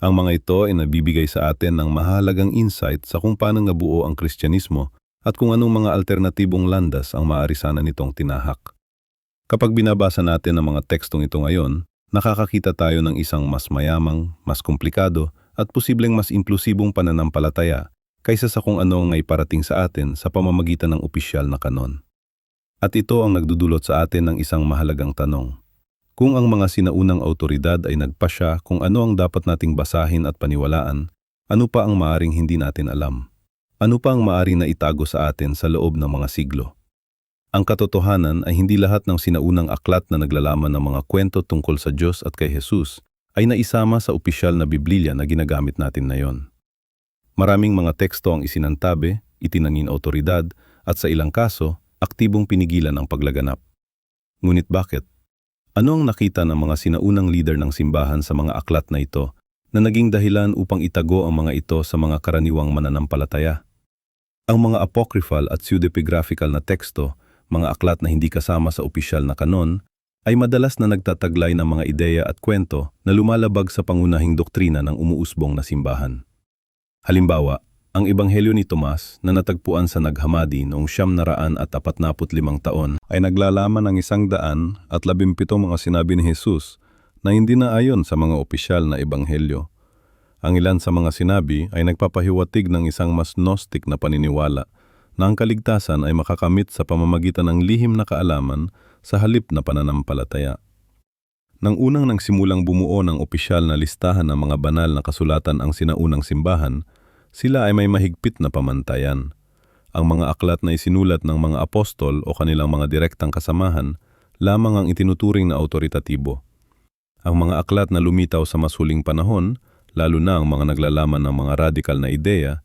Ang mga ito ay nabibigay sa atin ng mahalagang insight sa kung paano nabuo ang Kristyanismo at kung anong mga alternatibong landas ang maaari sana nitong tinahak. Kapag binabasa natin ang mga tekstong ito ngayon, nakakakita tayo ng isang mas mayamang, mas komplikado at posibleng mas inklusibong pananampalataya kaysa sa kung ano ang iparating sa atin sa pamamagitan ng opisyal na kanon. At ito ang nagdudulot sa atin ng isang mahalagang tanong. Kung ang mga sinaunang autoridad ay nagpasya kung ano ang dapat nating basahin at paniwalaan, ano pa ang maaring hindi natin alam? Ano pa ang maaring na itago sa atin sa loob ng mga siglo? Ang katotohanan ay hindi lahat ng sinaunang aklat na naglalaman ng mga kwento tungkol sa Diyos at kay Jesus ay naisama sa opisyal na Biblia na ginagamit natin ngayon. Maraming mga teksto ang isinantabi, itinanging autoridad at sa ilang kaso, aktibong pinigilan ang paglaganap. Ngunit bakit? Ano ang nakita ng mga sinaunang leader ng simbahan sa mga aklat na ito na naging dahilan upang itago ang mga ito sa mga karaniwang mananampalataya? Ang mga apocryphal at pseudepigraphical na teksto, mga aklat na hindi kasama sa opisyal na kanon, ay madalas na nagtataglay ng mga ideya at kwento na lumalabag sa pangunahing doktrina ng umuusbong na simbahan. Halimbawa, ang Ebanghelyo ni Tomas na natagpuan sa Nag-Hammadi noong 945 taon ay naglalaman ng 117 mga sinabi ni Jesus na hindi na ayon sa mga opisyal na Ebanghelyo. Ang ilan sa mga sinabi ay nagpapahiwatig ng isang mas gnostic na paniniwala na ang kaligtasan ay makakamit sa pamamagitan ng lihim na kaalaman sa halip na pananampalataya. Nang unang nagsimulang bumuo ng opisyal na listahan ng mga banal na kasulatan ang sinaunang simbahan, sila ay may mahigpit na pamantayan. Ang mga aklat na isinulat ng mga apostol o kanilang mga direktang kasamahan lamang ang itinuturing na autoritatibo. Ang mga aklat na lumitaw sa mas huling panahon, lalo na ang mga naglalaman ng mga radikal na ideya,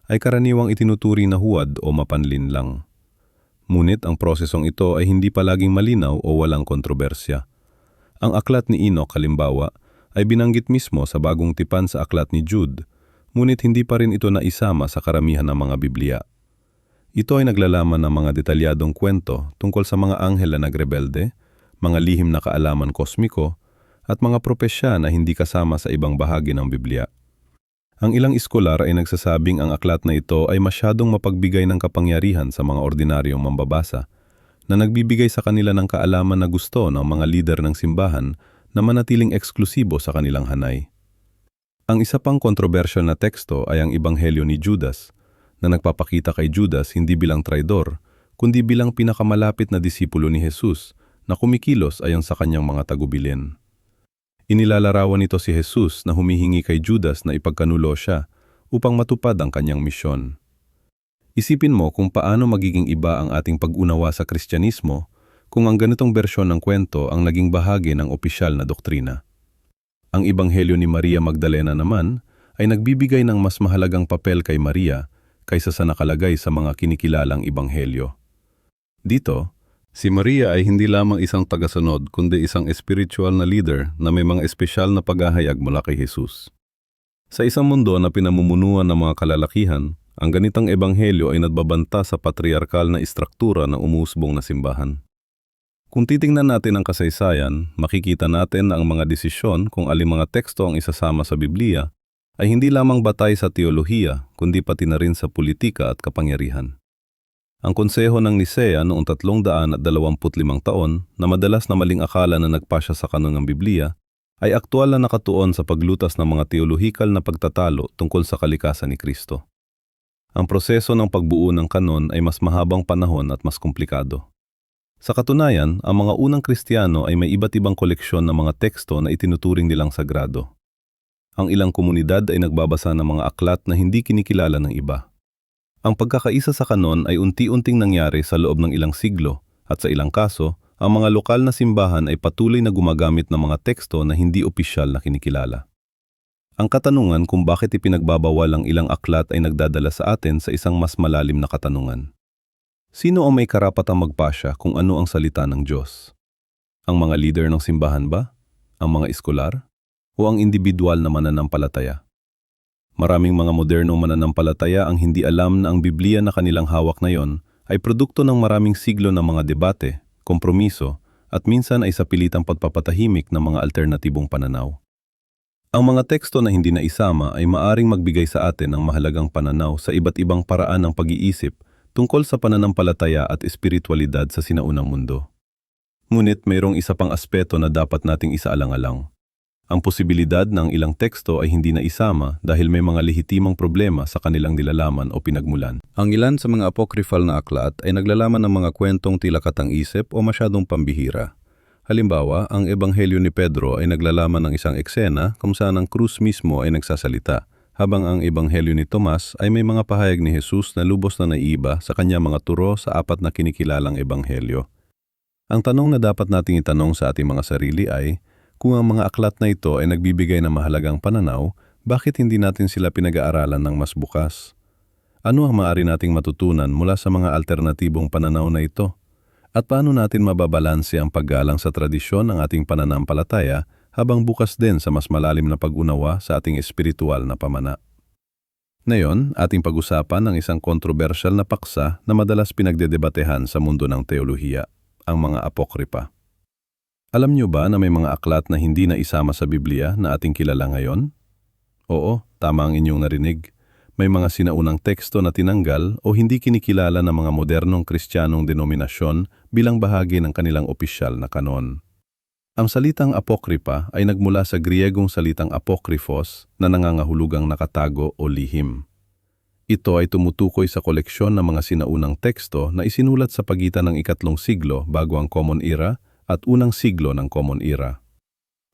ay karaniwang itinuturing na huwad o mapanlin lang. Ngunit ang prosesong ito ay hindi palaging malinaw o walang kontrobersya. Ang aklat ni Enoch, halimbawa, ay binanggit mismo sa bagong tipan sa aklat ni Jude, ngunit hindi pa rin ito naisama sa karamihan ng mga Biblia. Ito ay naglalaman ng mga detalyadong kwento tungkol sa mga anghel na nagrebelde, mga lihim na kaalaman kosmiko, at mga propesya na hindi kasama sa ibang bahagi ng Biblia. Ang ilang iskolar ay nagsasabing ang aklat na ito ay masyadong mapagbigay ng kapangyarihan sa mga ordinaryong mambabasa, na nagbibigay sa kanila ng kaalaman na gusto ng mga lider ng simbahan na manatiling eksklusibo sa kanilang hanay. Ang isa pang kontrobersyal na teksto ay ang Ebanghelyo ni Judas, na nagpapakita kay Judas hindi bilang traidor, kundi bilang pinakamalapit na disipulo ni Jesus na kumikilos ayon sa kanyang mga tagubilin. Inilalarawan nito si Jesus na humihingi kay Judas na ipagkanulo siya upang matupad ang kanyang misyon. Isipin mo kung paano magiging iba ang ating pag-unawa sa Kristyanismo kung ang ganitong bersyon ng kwento ang naging bahagi ng opisyal na doktrina. Ang Ebanghelyo ni Maria Magdalena naman ay nagbibigay ng mas mahalagang papel kay Maria kaysa sa nakalagay sa mga kinikilalang ebanghelyo. Dito, si Maria ay hindi lamang isang tagasunod kundi isang spiritual na leader na may mga espesyal na paghahayag mula kay Jesus. Sa isang mundo na pinamumunuan ng mga kalalakihan, ang ganitang ebanghelyo ay nagbabanta sa patriarkal na istruktura ng umusbong na simbahan. Kung titingnan natin ang kasaysayan, makikita natin na ang mga desisyon kung alin mga teksto ang isasama sa Biblia ay hindi lamang batay sa teolohiya kundi pati na rin sa politika at kapangyarihan. Ang konseho ng Nicea noong 325 taon na madalas na maling akala na nagpasya sa kanon ng Biblia ay aktwal na nakatuon sa paglutas ng mga teolohikal na pagtatalo tungkol sa kalikasan ni Kristo. Ang proseso ng pagbuo ng kanon ay mas mahabang panahon at mas komplikado. Sa katunayan, ang mga unang Kristiyano ay may iba't ibang koleksyon ng mga teksto na itinuturing nilang sagrado. Ang ilang komunidad ay nagbabasa ng mga aklat na hindi kinikilala ng iba. Ang pagkakaisa sa kanon ay unti-unting nangyari sa loob ng ilang siglo at sa ilang kaso, ang mga lokal na simbahan ay patuloy na gumagamit ng mga teksto na hindi opisyal na kinikilala. Ang katanungan kung bakit ipinagbabawal ang ilang aklat ay nagdadala sa atin sa isang mas malalim na katanungan. Sino ang may karapatang magpasya kung ano ang salita ng Diyos? Ang mga leader ng simbahan ba? Ang mga eskolar? O ang individual na mananampalataya? Maraming mga modernong mananampalataya ang hindi alam na ang Biblia na kanilang hawak na yon ay produkto ng maraming siglo ng mga debate, kompromiso, at minsan ay sapilitang pagpapatahimik ng mga alternatibong pananaw. Ang mga teksto na hindi naisama ay maaring magbigay sa atin ng mahalagang pananaw sa iba't ibang paraan ng pag-iisip tungkol sa pananampalataya at espiritualidad sa sinaunang mundo. Ngunit mayroong isa pang aspeto na dapat nating isaalang-alang. Ang posibilidad na ang ilang teksto ay hindi naisama dahil may mga lehitimong problema sa kanilang nilalaman o pinagmulan. Ang ilan sa mga apocryphal na aklat ay naglalaman ng mga kwentong tila katang-isip o masyadong pambihira. Halimbawa, ang Ebanghelyo ni Pedro ay naglalaman ng isang eksena kung saan ang krus mismo ay nagsasalita, habang ang Ebanghelyo ni Tomas ay may mga pahayag ni Jesus na lubos na naiiba sa kanyang mga turo sa 4 na kinikilalang Ebanghelyo. Ang tanong na dapat nating itanong sa ating mga sarili ay, kung ang mga aklat na ito ay nagbibigay ng mahalagang pananaw, bakit hindi natin sila pinag-aaralan ng mas bukas? Ano ang maaari nating matutunan mula sa mga alternatibong pananaw na ito? At paano natin mababalanse ang paggalang sa tradisyon ng ating pananampalataya habang bukas din sa mas malalim na pag-unawa sa ating espiritual na pamana? Ngayon, ating pag-usapan ang isang kontrobersyal na paksa na madalas pinagdedebatehan sa mundo ng teolohiya, ang mga apokripa. Alam niyo ba na may mga aklat na hindi na isama sa Biblia na ating kilala ngayon? Oo, tama ang inyong narinig. May mga sinaunang teksto na tinanggal o hindi kinikilala ng mga modernong Kristiyanong denominasyon bilang bahagi ng kanilang opisyal na kanon. Ang salitang apokripa ay nagmula sa Griegong salitang apokryphos na nangangahulugang nakatago o lihim. Ito ay tumutukoy sa koleksyon ng mga sinaunang teksto na isinulat sa pagitan ng 3 siglo bago ang Common Era at unang siglo ng Common Era.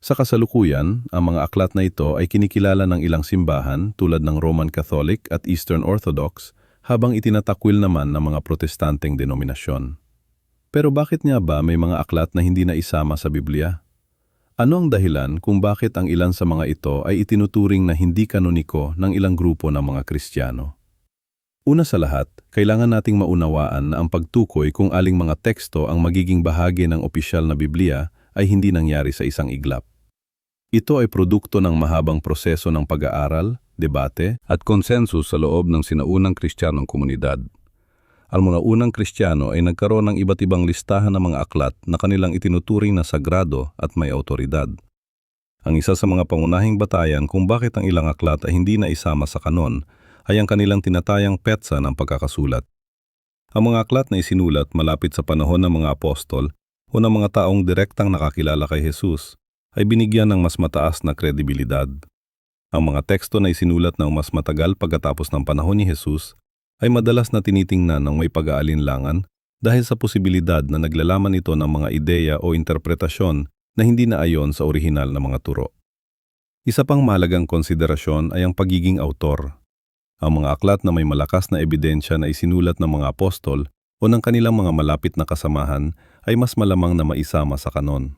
Sa kasalukuyan, ang mga aklat na ito ay kinikilala ng ilang simbahan tulad ng Roman Catholic at Eastern Orthodox habang itinatakwil naman ng mga protestanteng denominasyon. Pero bakit nga ba may mga aklat na hindi na isama sa Biblia? Ano ang dahilan kung bakit ang ilan sa mga ito ay itinuturing na hindi kanoniko ng ilang grupo ng mga Kristiyano? Una sa lahat, kailangan nating maunawaan na ang pagtukoy kung aling mga teksto ang magiging bahagi ng opisyal na Biblia ay hindi nangyari sa isang iglap. Ito ay produkto ng mahabang proseso ng pag-aaral, debate, at konsensus sa loob ng sinaunang Kristiyanong komunidad. Ang mga unang Kristiyano ay nagkaroon ng iba't ibang listahan ng mga aklat na kanilang itinuturing na sagrado at may awtoridad. Ang isa sa mga pangunahing batayan kung bakit ang ilang aklat ay hindi na isama sa kanon ay ang kanilang tinatayang petsa ng pagkakasulat. Ang mga aklat na isinulat malapit sa panahon ng mga apostol o ng mga taong direktang nakakilala kay Jesus ay binigyan ng mas mataas na kredibilidad. Ang mga teksto na isinulat ng mas matagal pagkatapos ng panahon ni Jesus ay madalas na tinitingnan ng may pag-aalinlangan dahil sa posibilidad na naglalaman ito ng mga ideya o interpretasyon na hindi naayon sa orihinal na mga turo. Isa pang mahalagang konsiderasyon ay ang pagiging autor. Ang mga aklat na may malakas na ebidensya na isinulat ng mga apostol o ng kanilang mga malapit na kasamahan ay mas malamang na maisama sa kanon.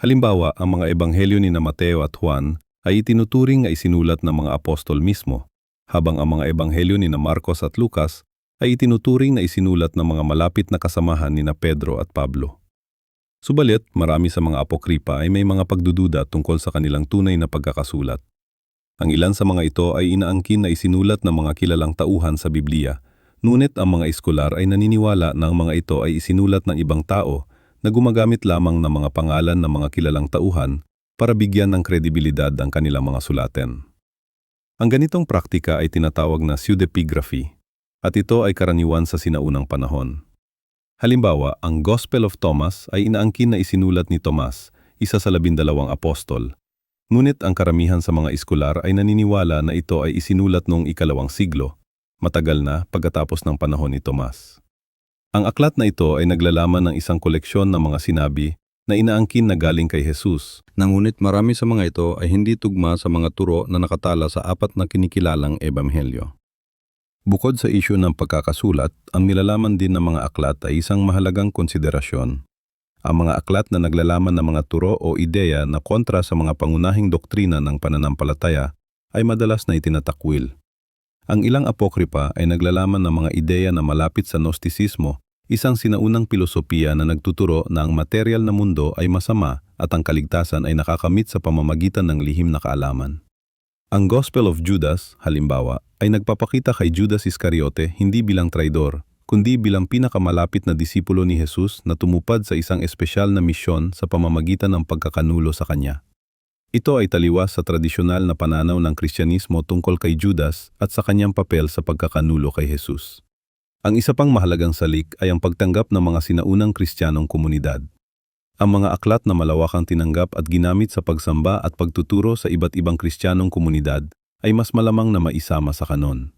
Halimbawa, ang mga ebanghelyo ni Mateo at Juan ay itinuturing na isinulat ng mga apostol mismo, habang ang mga ebanghelyo ni Marcos at Lucas ay itinuturing na isinulat ng mga malapit na kasamahan ni Pedro at Pablo. Subalit, marami sa mga apokripa ay may mga pagdududa tungkol sa kanilang tunay na pagkakasulat. Ang ilan sa mga ito ay inaangkin na isinulat ng mga kilalang tauhan sa Biblia, ngunit ang mga eskolar ay naniniwala na ang mga ito ay isinulat ng ibang tao na gumagamit lamang ng mga pangalan ng mga kilalang tauhan para bigyan ng kredibilidad ang kanilang mga sulatin. Ang ganitong praktika ay tinatawag na pseudepigraphy, at ito ay karaniwan sa sinaunang panahon. Halimbawa, ang Gospel of Thomas ay inaangkin na isinulat ni Tomas, isa sa 12 apostol. Ngunit ang karamihan sa mga eskolar ay naniniwala na ito ay isinulat noong 2nd siglo, matagal na pagkatapos ng panahon ni Tomas. Ang aklat na ito ay naglalaman ng isang koleksyon ng mga sinabi na inaangkin na galing kay Jesus. Ngunit marami sa mga ito ay hindi tugma sa mga turo na nakatala sa 4 na kinikilalang ebanghelyo. Bukod sa isyu ng pagkakasulat, ang nilalaman din ng mga aklat ay isang mahalagang konsiderasyon. Ang mga aklat na naglalaman ng mga turo o ideya na kontra sa mga pangunahing doktrina ng pananampalataya ay madalas na itinatakwil. Ang ilang apokripa ay naglalaman ng mga ideya na malapit sa Gnostisismo, isang sinaunang pilosopiya na nagtuturo na ang material na mundo ay masama at ang kaligtasan ay nakakamit sa pamamagitan ng lihim na kaalaman. Ang Gospel of Judas, halimbawa, ay nagpapakita kay Judas Iscariote hindi bilang traidor, kundi bilang pinakamalapit na disipulo ni Jesus na tumupad sa isang espesyal na misyon sa pamamagitan ng pagkakanulo sa kanya. Ito ay taliwas sa tradisyonal na pananaw ng Kristyanismo tungkol kay Judas at sa kanyang papel sa pagkakanulo kay Jesus. Ang isa pang mahalagang salik ay ang pagtanggap ng mga sinaunang Kristiyanong komunidad. Ang mga aklat na malawakang tinanggap at ginamit sa pagsamba at pagtuturo sa iba't ibang Kristiyanong komunidad ay mas malamang na maisama sa kanon.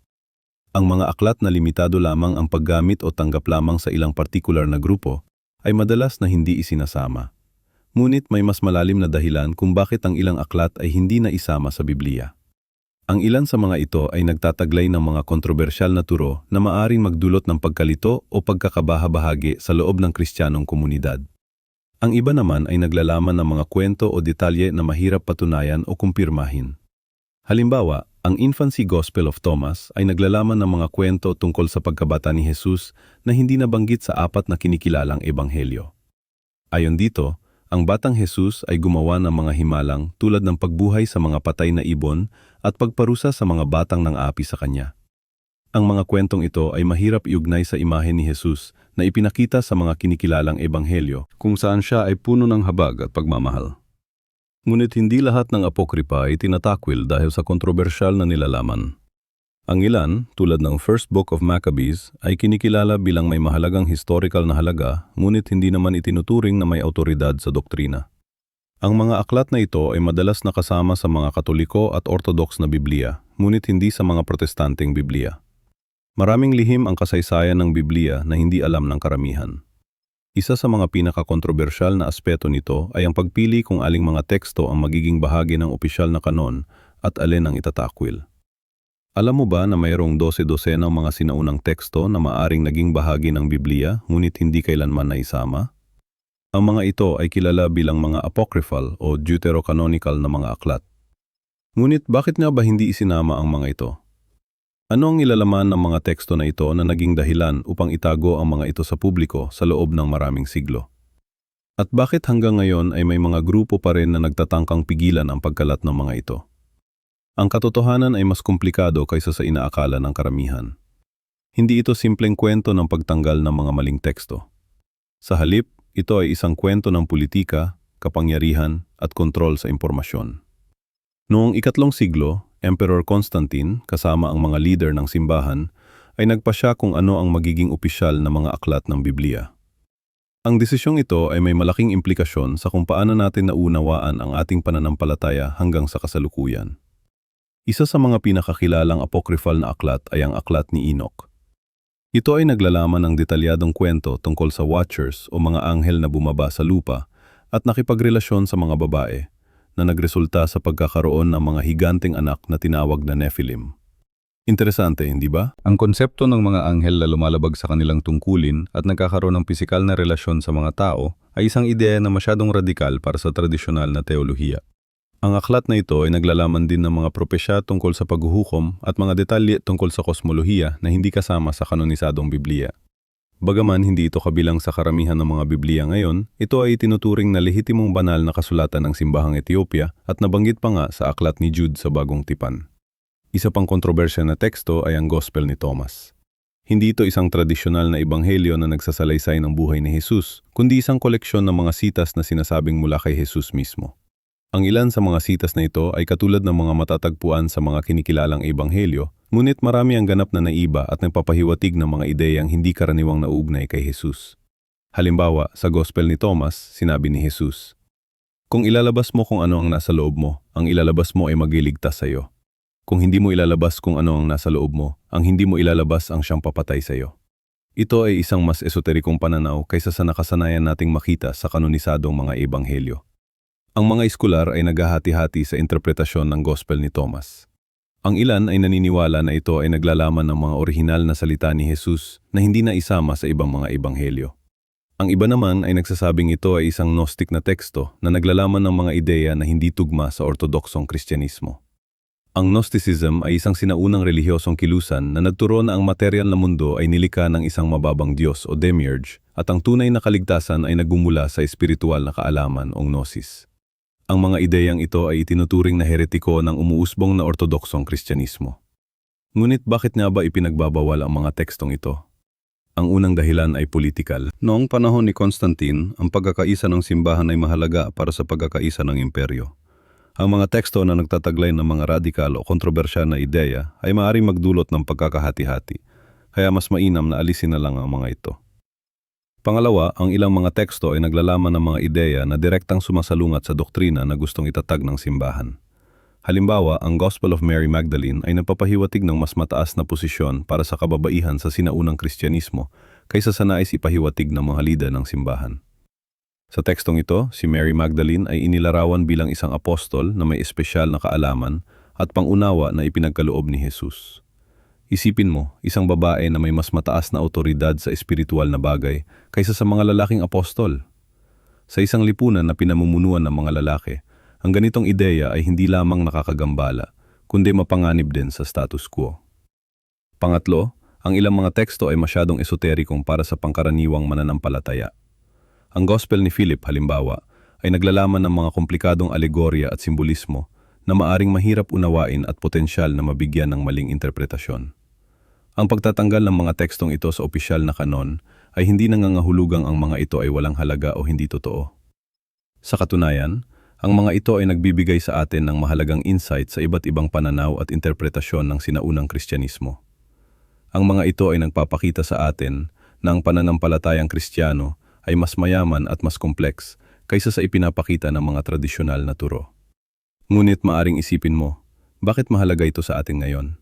Ang mga aklat na limitado lamang ang paggamit o tanggap lamang sa ilang partikular na grupo ay madalas na hindi isinasama. Ngunit may mas malalim na dahilan kung bakit ang ilang aklat ay hindi na isama sa Biblia. Ang ilan sa mga ito ay nagtataglay ng mga kontrobersyal na turo na maaring magdulot ng pagkalito o pagkakabahabahagi sa loob ng Kristiyanong komunidad. Ang iba naman ay naglalaman ng mga kwento o detalye na mahirap patunayan o kumpirmahin. Halimbawa, ang Infancy Gospel of Thomas ay naglalaman ng mga kwento tungkol sa pagkabata ni Jesus na hindi nabanggit sa 4 na kinikilalang ebanghelyo. Ayon dito, ang batang Jesus ay gumawa ng mga himalang tulad ng pagbuhay sa mga patay na ibon at pagparusa sa mga batang ng api sa kanya. Ang mga kwentong ito ay mahirap iugnay sa imahe ni Jesus na ipinakita sa mga kinikilalang ebanghelyo kung saan siya ay puno ng habag at pagmamahal. Ngunit hindi lahat ng apokripa ay tinatakwil dahil sa kontrobersyal na nilalaman. Ang ilan, tulad ng First Book of Maccabees, ay kinikilala bilang may mahalagang historical na halaga, ngunit hindi naman itinuturing na may awtoridad sa doktrina. Ang mga aklat na ito ay madalas nakasama sa mga Katoliko at Orthodox na Biblia, ngunit hindi sa mga Protestanteng Biblia. Maraming lihim ang kasaysayan ng Biblia na hindi alam ng karamihan. Isa sa mga pinakakontrobersyal na aspeto nito ay ang pagpili kung aling mga teksto ang magiging bahagi ng opisyal na kanon at alin ang itatakwil. Alam mo ba na mayroong 12 ng mga sinaunang teksto na maaring naging bahagi ng Biblia ngunit hindi kailanman naisama? Ang mga ito ay kilala bilang mga apocryphal o deuterocanonical na mga aklat. Ngunit bakit nga ba hindi isinama ang mga ito? Ano ang ilalaman ng mga teksto na ito na naging dahilan upang itago ang mga ito sa publiko sa loob ng maraming siglo? At bakit hanggang ngayon ay may mga grupo pa rin na nagtatangkang pigilan ang pagkalat ng mga ito? Ang katotohanan ay mas komplikado kaysa sa inaakala ng karamihan. Hindi ito simpleng kwento ng pagtanggal ng mga maling teksto. Sa halip, ito ay isang kwento ng politika, kapangyarihan at kontrol sa impormasyon. Noong 2 siglo, Emperor Constantine, kasama ang mga leader ng simbahan, ay nagpasya kung ano ang magiging opisyal na mga aklat ng Biblia. Ang desisyong ito ay may malaking implikasyon sa kung paano natin naunawaan ang ating pananampalataya hanggang sa kasalukuyan. Isa sa mga pinakakilalang apocryphal na aklat ay ang aklat ni Enoch. Ito ay naglalaman ng detalyadong kwento tungkol sa watchers o mga anghel na bumaba sa lupa at nakipagrelasyon sa mga babae, na nagresulta sa pagkakaroon ng mga higanteng anak na tinawag na Nephilim. Interesante, hindi ba? Ang konsepto ng mga anghel na lumalabag sa kanilang tungkulin at nagkakaroon ng pisikal na relasyon sa mga tao ay isang ideya na masyadong radikal para sa tradisyonal na teolohiya. Ang aklat na ito ay naglalaman din ng mga propesya tungkol sa paghuhukom at mga detalye tungkol sa kosmolohiya na hindi kasama sa kanonisadong Biblia. Bagaman hindi ito kabilang sa karamihan ng mga Biblia ngayon, ito ay tinuturing na lehitimong banal na kasulatan ng simbahang Ethiopia at nabanggit pa nga sa aklat ni Jude sa Bagong Tipan. Isa pang kontrobersya na teksto ay ang Gospel ni Thomas. Hindi ito isang tradisyonal na ebanghelyo na nagsasalaysay ng buhay ni Jesus, kundi isang koleksyon ng mga sitas na sinasabing mula kay Jesus mismo. Ang ilan sa mga sitas na ito ay katulad ng mga matatagpuan sa mga kinikilalang ebanghelyo, ngunit marami ang ganap na naiba at nagpapahiwatig ng mga ideyang hindi karaniwang nauugnay kay Jesus. Halimbawa, sa Gospel ni Thomas, sinabi ni Jesus, "Kung ilalabas mo kung ano ang nasa loob mo, ang ilalabas mo ay magliligtas sa iyo. Kung hindi mo ilalabas kung ano ang nasa loob mo, ang hindi mo ilalabas ang siyang papatay sa iyo." Ito ay isang mas esoterikong pananaw kaysa sa nakasanayan nating makita sa kanonisadong mga ebanghelyo. Ang mga eskular ay naghahati-hati sa interpretasyon ng Gospel ni Thomas. Ang ilan ay naniniwala na ito ay naglalaman ng mga orihinal na salita ni Jesus na hindi na isama sa ibang mga ebanghelyo. Ang iba naman ay nagsasabing ito ay isang Gnostic na teksto na naglalaman ng mga ideya na hindi tugma sa ortodoksong Kristyanismo. Ang Gnosticism ay isang sinaunang relihiyosong kilusan na nagturo na ang material na mundo ay nilikha ng isang mababang Diyos o demiurge at ang tunay na kaligtasan ay nagmumula sa espiritual na kaalaman o gnosis. Ang mga ideyang ito ay itinuturing na heretiko ng umuusbong na ortodoksong Kristyanismo. Ngunit bakit nga ba ipinagbabawal ang mga tekstong ito? Ang unang dahilan ay politikal. Noong panahon ni Constantine, ang pagkakaisa ng simbahan ay mahalaga para sa pagkakaisa ng imperyo. Ang mga teksto na nagtataglay ng mga radikal o kontrobersyal na ideya ay maaaring magdulot ng pagkakahati-hati, kaya mas mainam na alisin na lang ang mga ito. Pangalawa, ang ilang mga teksto ay naglalaman ng mga ideya na direktang sumasalungat sa doktrina na gustong itatag ng simbahan. Halimbawa, ang Gospel of Mary Magdalene ay napapahiwatig ng mas mataas na posisyon para sa kababaihan sa sinaunang Kristyanismo kaysa sa nais ipahiwatig ng mga lider ng simbahan. Sa tekstong ito, si Mary Magdalene ay inilarawan bilang isang apostol na may espesyal na kaalaman at pangunawa na ipinagkaloob ni Jesus. Isipin mo, isang babae na may mas mataas na awtoridad sa espiritual na bagay kaysa sa mga lalaking apostol. Sa isang lipunan na pinamumunuan ng mga lalaki, ang ganitong ideya ay hindi lamang nakakagambala, kundi mapanganib din sa status quo. Pangatlo, ang ilang mga teksto ay masyadong esoterikong para sa pangkaraniwang mananampalataya. Ang Gospel ni Philip, halimbawa, ay naglalaman ng mga komplikadong alegorya at simbolismo na maaring mahirap unawain at potensyal na mabigyan ng maling interpretasyon. Ang pagtatanggal ng mga tekstong ito sa opisyal na kanon ay hindi nangangahulugang ang mga ito ay walang halaga o hindi totoo. Sa katunayan, ang mga ito ay nagbibigay sa atin ng mahalagang insight sa iba't ibang pananaw at interpretasyon ng sinaunang Kristyanismo. Ang mga ito ay nagpapakita sa atin na ang pananampalatayang Kristiyano ay mas mayaman at mas kompleks kaysa sa ipinapakita ng mga tradisyonal na turo. Ngunit maaring isipin mo, bakit mahalaga ito sa atin ngayon?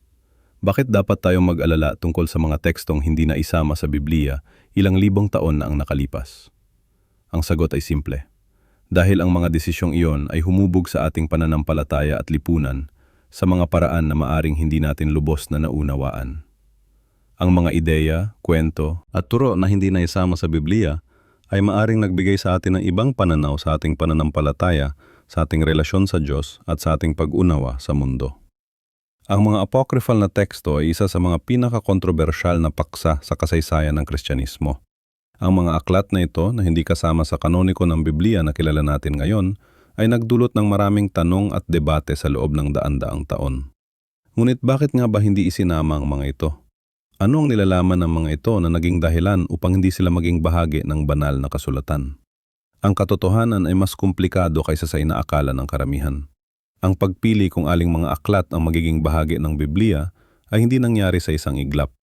Bakit dapat tayong mag-alala tungkol sa mga tekstong hindi na isama sa Biblia ilang libong taon na ang nakalipas? Ang sagot ay simple. Dahil ang mga desisyong iyon ay humubog sa ating pananampalataya at lipunan sa mga paraan na maaring hindi natin lubos na naunawaan. Ang mga ideya, kwento, at turo na hindi na isama sa Biblia ay maaring nagbigay sa atin ng ibang pananaw sa ating pananampalataya, sa ating relasyon sa Diyos at sa ating pag-unawa sa mundo. Ang mga apocryphal na teksto ay isa sa mga pinaka-kontrobersyal na paksa sa kasaysayan ng Kristyanismo. Ang mga aklat na ito na hindi kasama sa kanoniko ng Biblia na kilala natin ngayon ay nagdulot ng maraming tanong at debate sa loob ng daan-daang taon. Ngunit bakit nga ba hindi isinama ang mga ito? Ano ang nilalaman ng mga ito na naging dahilan upang hindi sila maging bahagi ng banal na kasulatan? Ang katotohanan ay mas komplikado kaysa sa inaakala ng karamihan. Ang pagpili kung aling mga aklat ang magiging bahagi ng Biblia ay hindi nangyari sa isang iglap.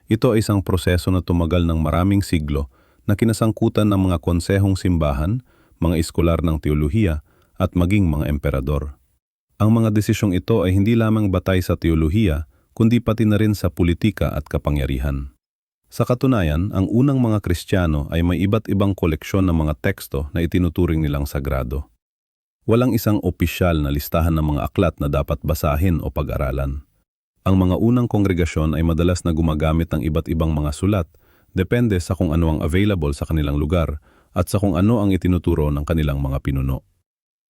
Ito ay isang proseso na tumagal ng maraming siglo na kinasangkutan ng mga konsehong simbahan, mga eskolar ng teolohiya at maging mga emperador. Ang mga desisyong ito ay hindi lamang batay sa teolohiya kundi pati na rin sa politika at kapangyarihan. Sa katunayan, ang unang mga Kristiyano ay may iba't ibang koleksyon ng mga teksto na itinuturing nilang sagrado. Walang isang opisyal na listahan ng mga aklat na dapat basahin o pag-aralan. Ang mga unang kongregasyon ay madalas na gumagamit ng iba't ibang mga sulat, depende sa kung ano ang available sa kanilang lugar at sa kung ano ang itinuturo ng kanilang mga pinuno.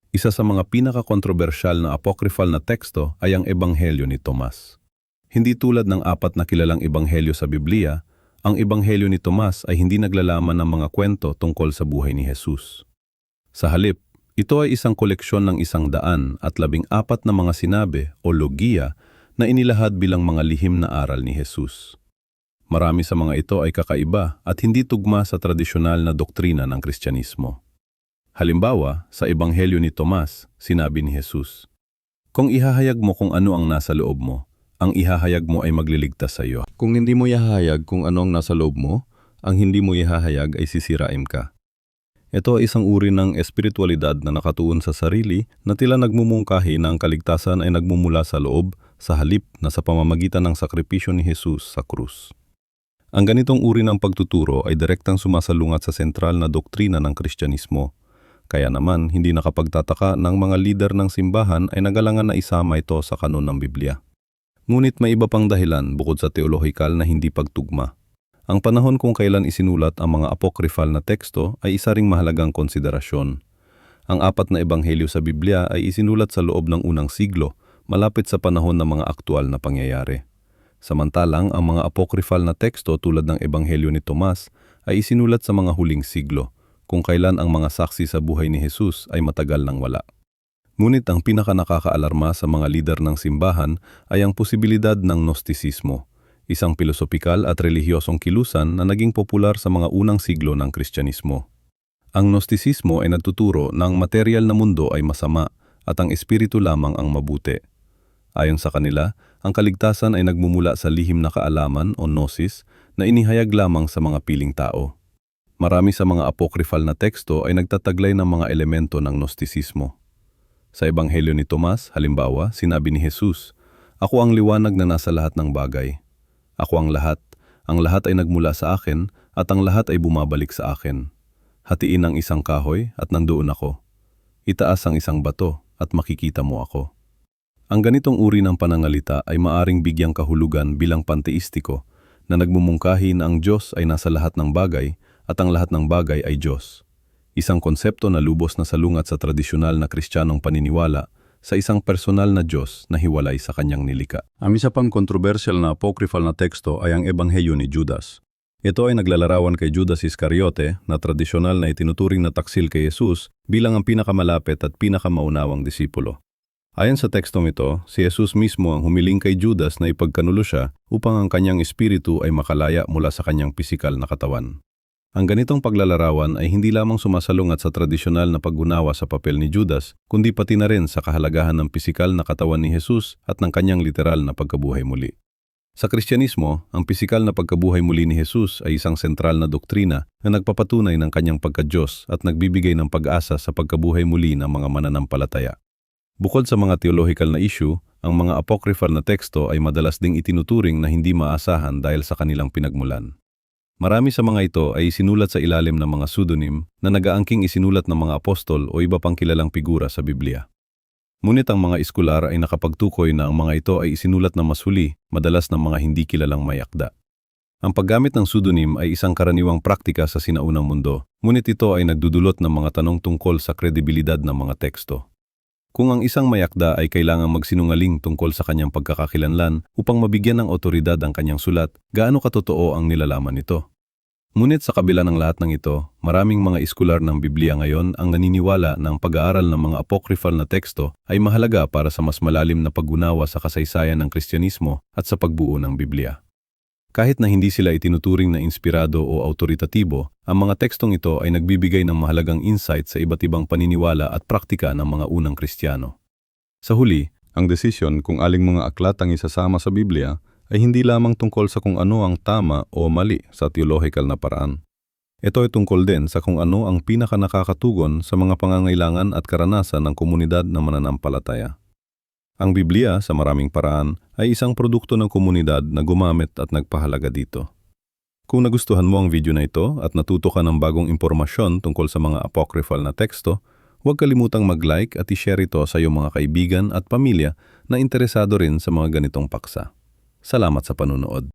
Isa sa mga pinaka-kontrobersyal na apocryphal na teksto ay ang Ebanghelyo ni Tomas. Hindi tulad ng 4 na kilalang ebanghelyo sa Biblia, ang Ebanghelyo ni Tomas ay hindi naglalaman ng mga kwento tungkol sa buhay ni Jesus. Sa halip, ito ay isang koleksyon ng 114 na mga sinabi o logiya na inilahad bilang mga lihim na aral ni Jesus. Marami sa mga ito ay kakaiba at hindi tugma sa tradisyonal na doktrina ng Kristyanismo. Halimbawa, sa Ebanghelyo ni Tomas, sinabi ni Jesus, "Kung ihahayag mo kung ano ang nasa loob mo, ang ihahayag mo ay magliligtas sa iyo. Kung hindi mo ihahayag kung ano ang nasa loob mo, ang hindi mo ihahayag ay sisirain ka." Ito ay isang uri ng espiritualidad na nakatuon sa sarili na tila nagmumungkahi na ang kaligtasan ay nagmumula sa loob, sa halip na sa pamamagitan ng sakripisyo ni Jesus sa krus. Ang ganitong uri ng pagtuturo ay direktang sumasalungat sa sentral na doktrina ng Kristyanismo. Kaya naman, hindi nakapagtataka ng mga lider ng simbahan ay nagalangan na isama ito sa kanon ng Biblia. Ngunit may iba pang dahilan bukod sa teolohikal na hindi pagtugma. Ang panahon kung kailan isinulat ang mga apocryphal na teksto ay isa ring mahalagang konsiderasyon. Ang 4 na ebanghelyo sa Biblia ay isinulat sa loob ng unang siglo, malapit sa panahon ng mga aktual na pangyayari. Samantalang ang mga apocryphal na teksto tulad ng Ebanghelyo ni Tomas ay isinulat sa mga huling siglo, kung kailan ang mga saksi sa buhay ni Jesus ay matagal nang wala. Ngunit ang pinakanakakaalarma sa mga lider ng simbahan ay ang posibilidad ng Gnostisismo, isang pilosopikal at relihiyosong kilusan na naging popular sa mga unang siglo ng Kristyanismo. Ang Gnostisismo ay nagtuturo na ang material na mundo ay masama at ang espiritu lamang ang mabuti. Ayon sa kanila, ang kaligtasan ay nagmumula sa lihim na kaalaman o gnosis na inihayag lamang sa mga piling tao. Marami sa mga apocryphal na teksto ay nagtataglay ng mga elemento ng Gnostisismo. Sa Ebanghelyo ni Tomas, halimbawa, sinabi ni Jesus, "Ako ang liwanag na nasa lahat ng bagay. Ako ang lahat ay nagmula sa akin at ang lahat ay bumabalik sa akin. Hatiin ang isang kahoy at nandoon ako. Itaas ang isang bato at makikita mo ako." Ang ganitong uri ng panangalita ay maaring bigyang kahulugan bilang panteistiko na nagmumungkahi na ang Diyos ay nasa lahat ng bagay at ang lahat ng bagay ay Diyos. Isang konsepto na lubos na salungat sa tradisyonal na Kristiyanong paniniwala sa isang personal na Diyos na hiwalay sa kanyang nilika. Ang isa pang kontrobersyal na apocryphal na teksto ay ang Ebanghelyo ni Judas. Ito ay naglalarawan kay Judas Iscariote na tradisyonal na itinuturing na taksil kay Jesus bilang ang pinakamalapit at pinakamaunawang disipulo. Ayon sa tekstong ito, si Jesus mismo ang humiling kay Judas na ipagkanulo siya upang ang kanyang espiritu ay makalaya mula sa kanyang pisikal na katawan. Ang ganitong paglalarawan ay hindi lamang sumasalungat sa tradisyonal na pag-unawa sa papel ni Judas, kundi pati na rin sa kahalagahan ng pisikal na katawan ni Jesus at ng kanyang literal na pagkabuhay muli. Sa Kristyanismo, ang pisikal na pagkabuhay muli ni Jesus ay isang sentral na doktrina na nagpapatunay ng kanyang pagka-Diyos at nagbibigay ng pag-asa sa pagkabuhay muli ng mga mananampalataya. Bukod sa mga theological na issue, ang mga apocryphal na teksto ay madalas ding itinuturing na hindi maasahan dahil sa kanilang pinagmulan. Marami sa mga ito ay isinulat sa ilalim ng mga pseudonym na nagaangking isinulat ng mga apostol o iba pang kilalang figura sa Biblia. Ngunit ang mga iskular ay nakapagtukoy na ang mga ito ay isinulat na mas huli, madalas ng mga hindi kilalang may akda. Ang paggamit ng pseudonym ay isang karaniwang praktika sa sinaunang mundo, ngunit ito ay nagdudulot ng mga tanong tungkol sa kredibilidad ng mga teksto. Kung ang isang may akda ay kailangang magsinungaling tungkol sa kanyang pagkakakilanlan upang mabigyan ng otoridad ang kanyang sulat, gaano katotoo ang nilalaman nito? Ngunit sa kabila ng lahat ng ito, maraming mga iskular ng Biblia ngayon ang naniniwala na ang pag-aaral ng mga apocryphal na teksto ay mahalaga para sa mas malalim na pag-unawa sa kasaysayan ng Kristyanismo at sa pagbuo ng Biblia. Kahit na hindi sila itinuturing na inspirado o autoritatibo, ang mga tekstong ito ay nagbibigay ng mahalagang insight sa iba't ibang paniniwala at praktika ng mga unang Kristiyano. Sa huli, ang desisyon kung aling mga aklat ang isasama sa Biblia ay hindi lamang tungkol sa kung ano ang tama o mali sa theological na paraan. Ito ay tungkol din sa kung ano ang pinakanakakatugon sa mga pangangailangan at karanasan ng komunidad na mananampalataya. Ang Biblia, sa maraming paraan, ay isang produkto ng komunidad na gumamit at nagpahalaga dito. Kung nagustuhan mo ang video na ito at natuto ka ng bagong impormasyon tungkol sa mga apocryphal na teksto, huwag kalimutang mag-like at i-share ito sa iyong mga kaibigan at pamilya na interesado rin sa mga ganitong paksa. Salamat sa panunood.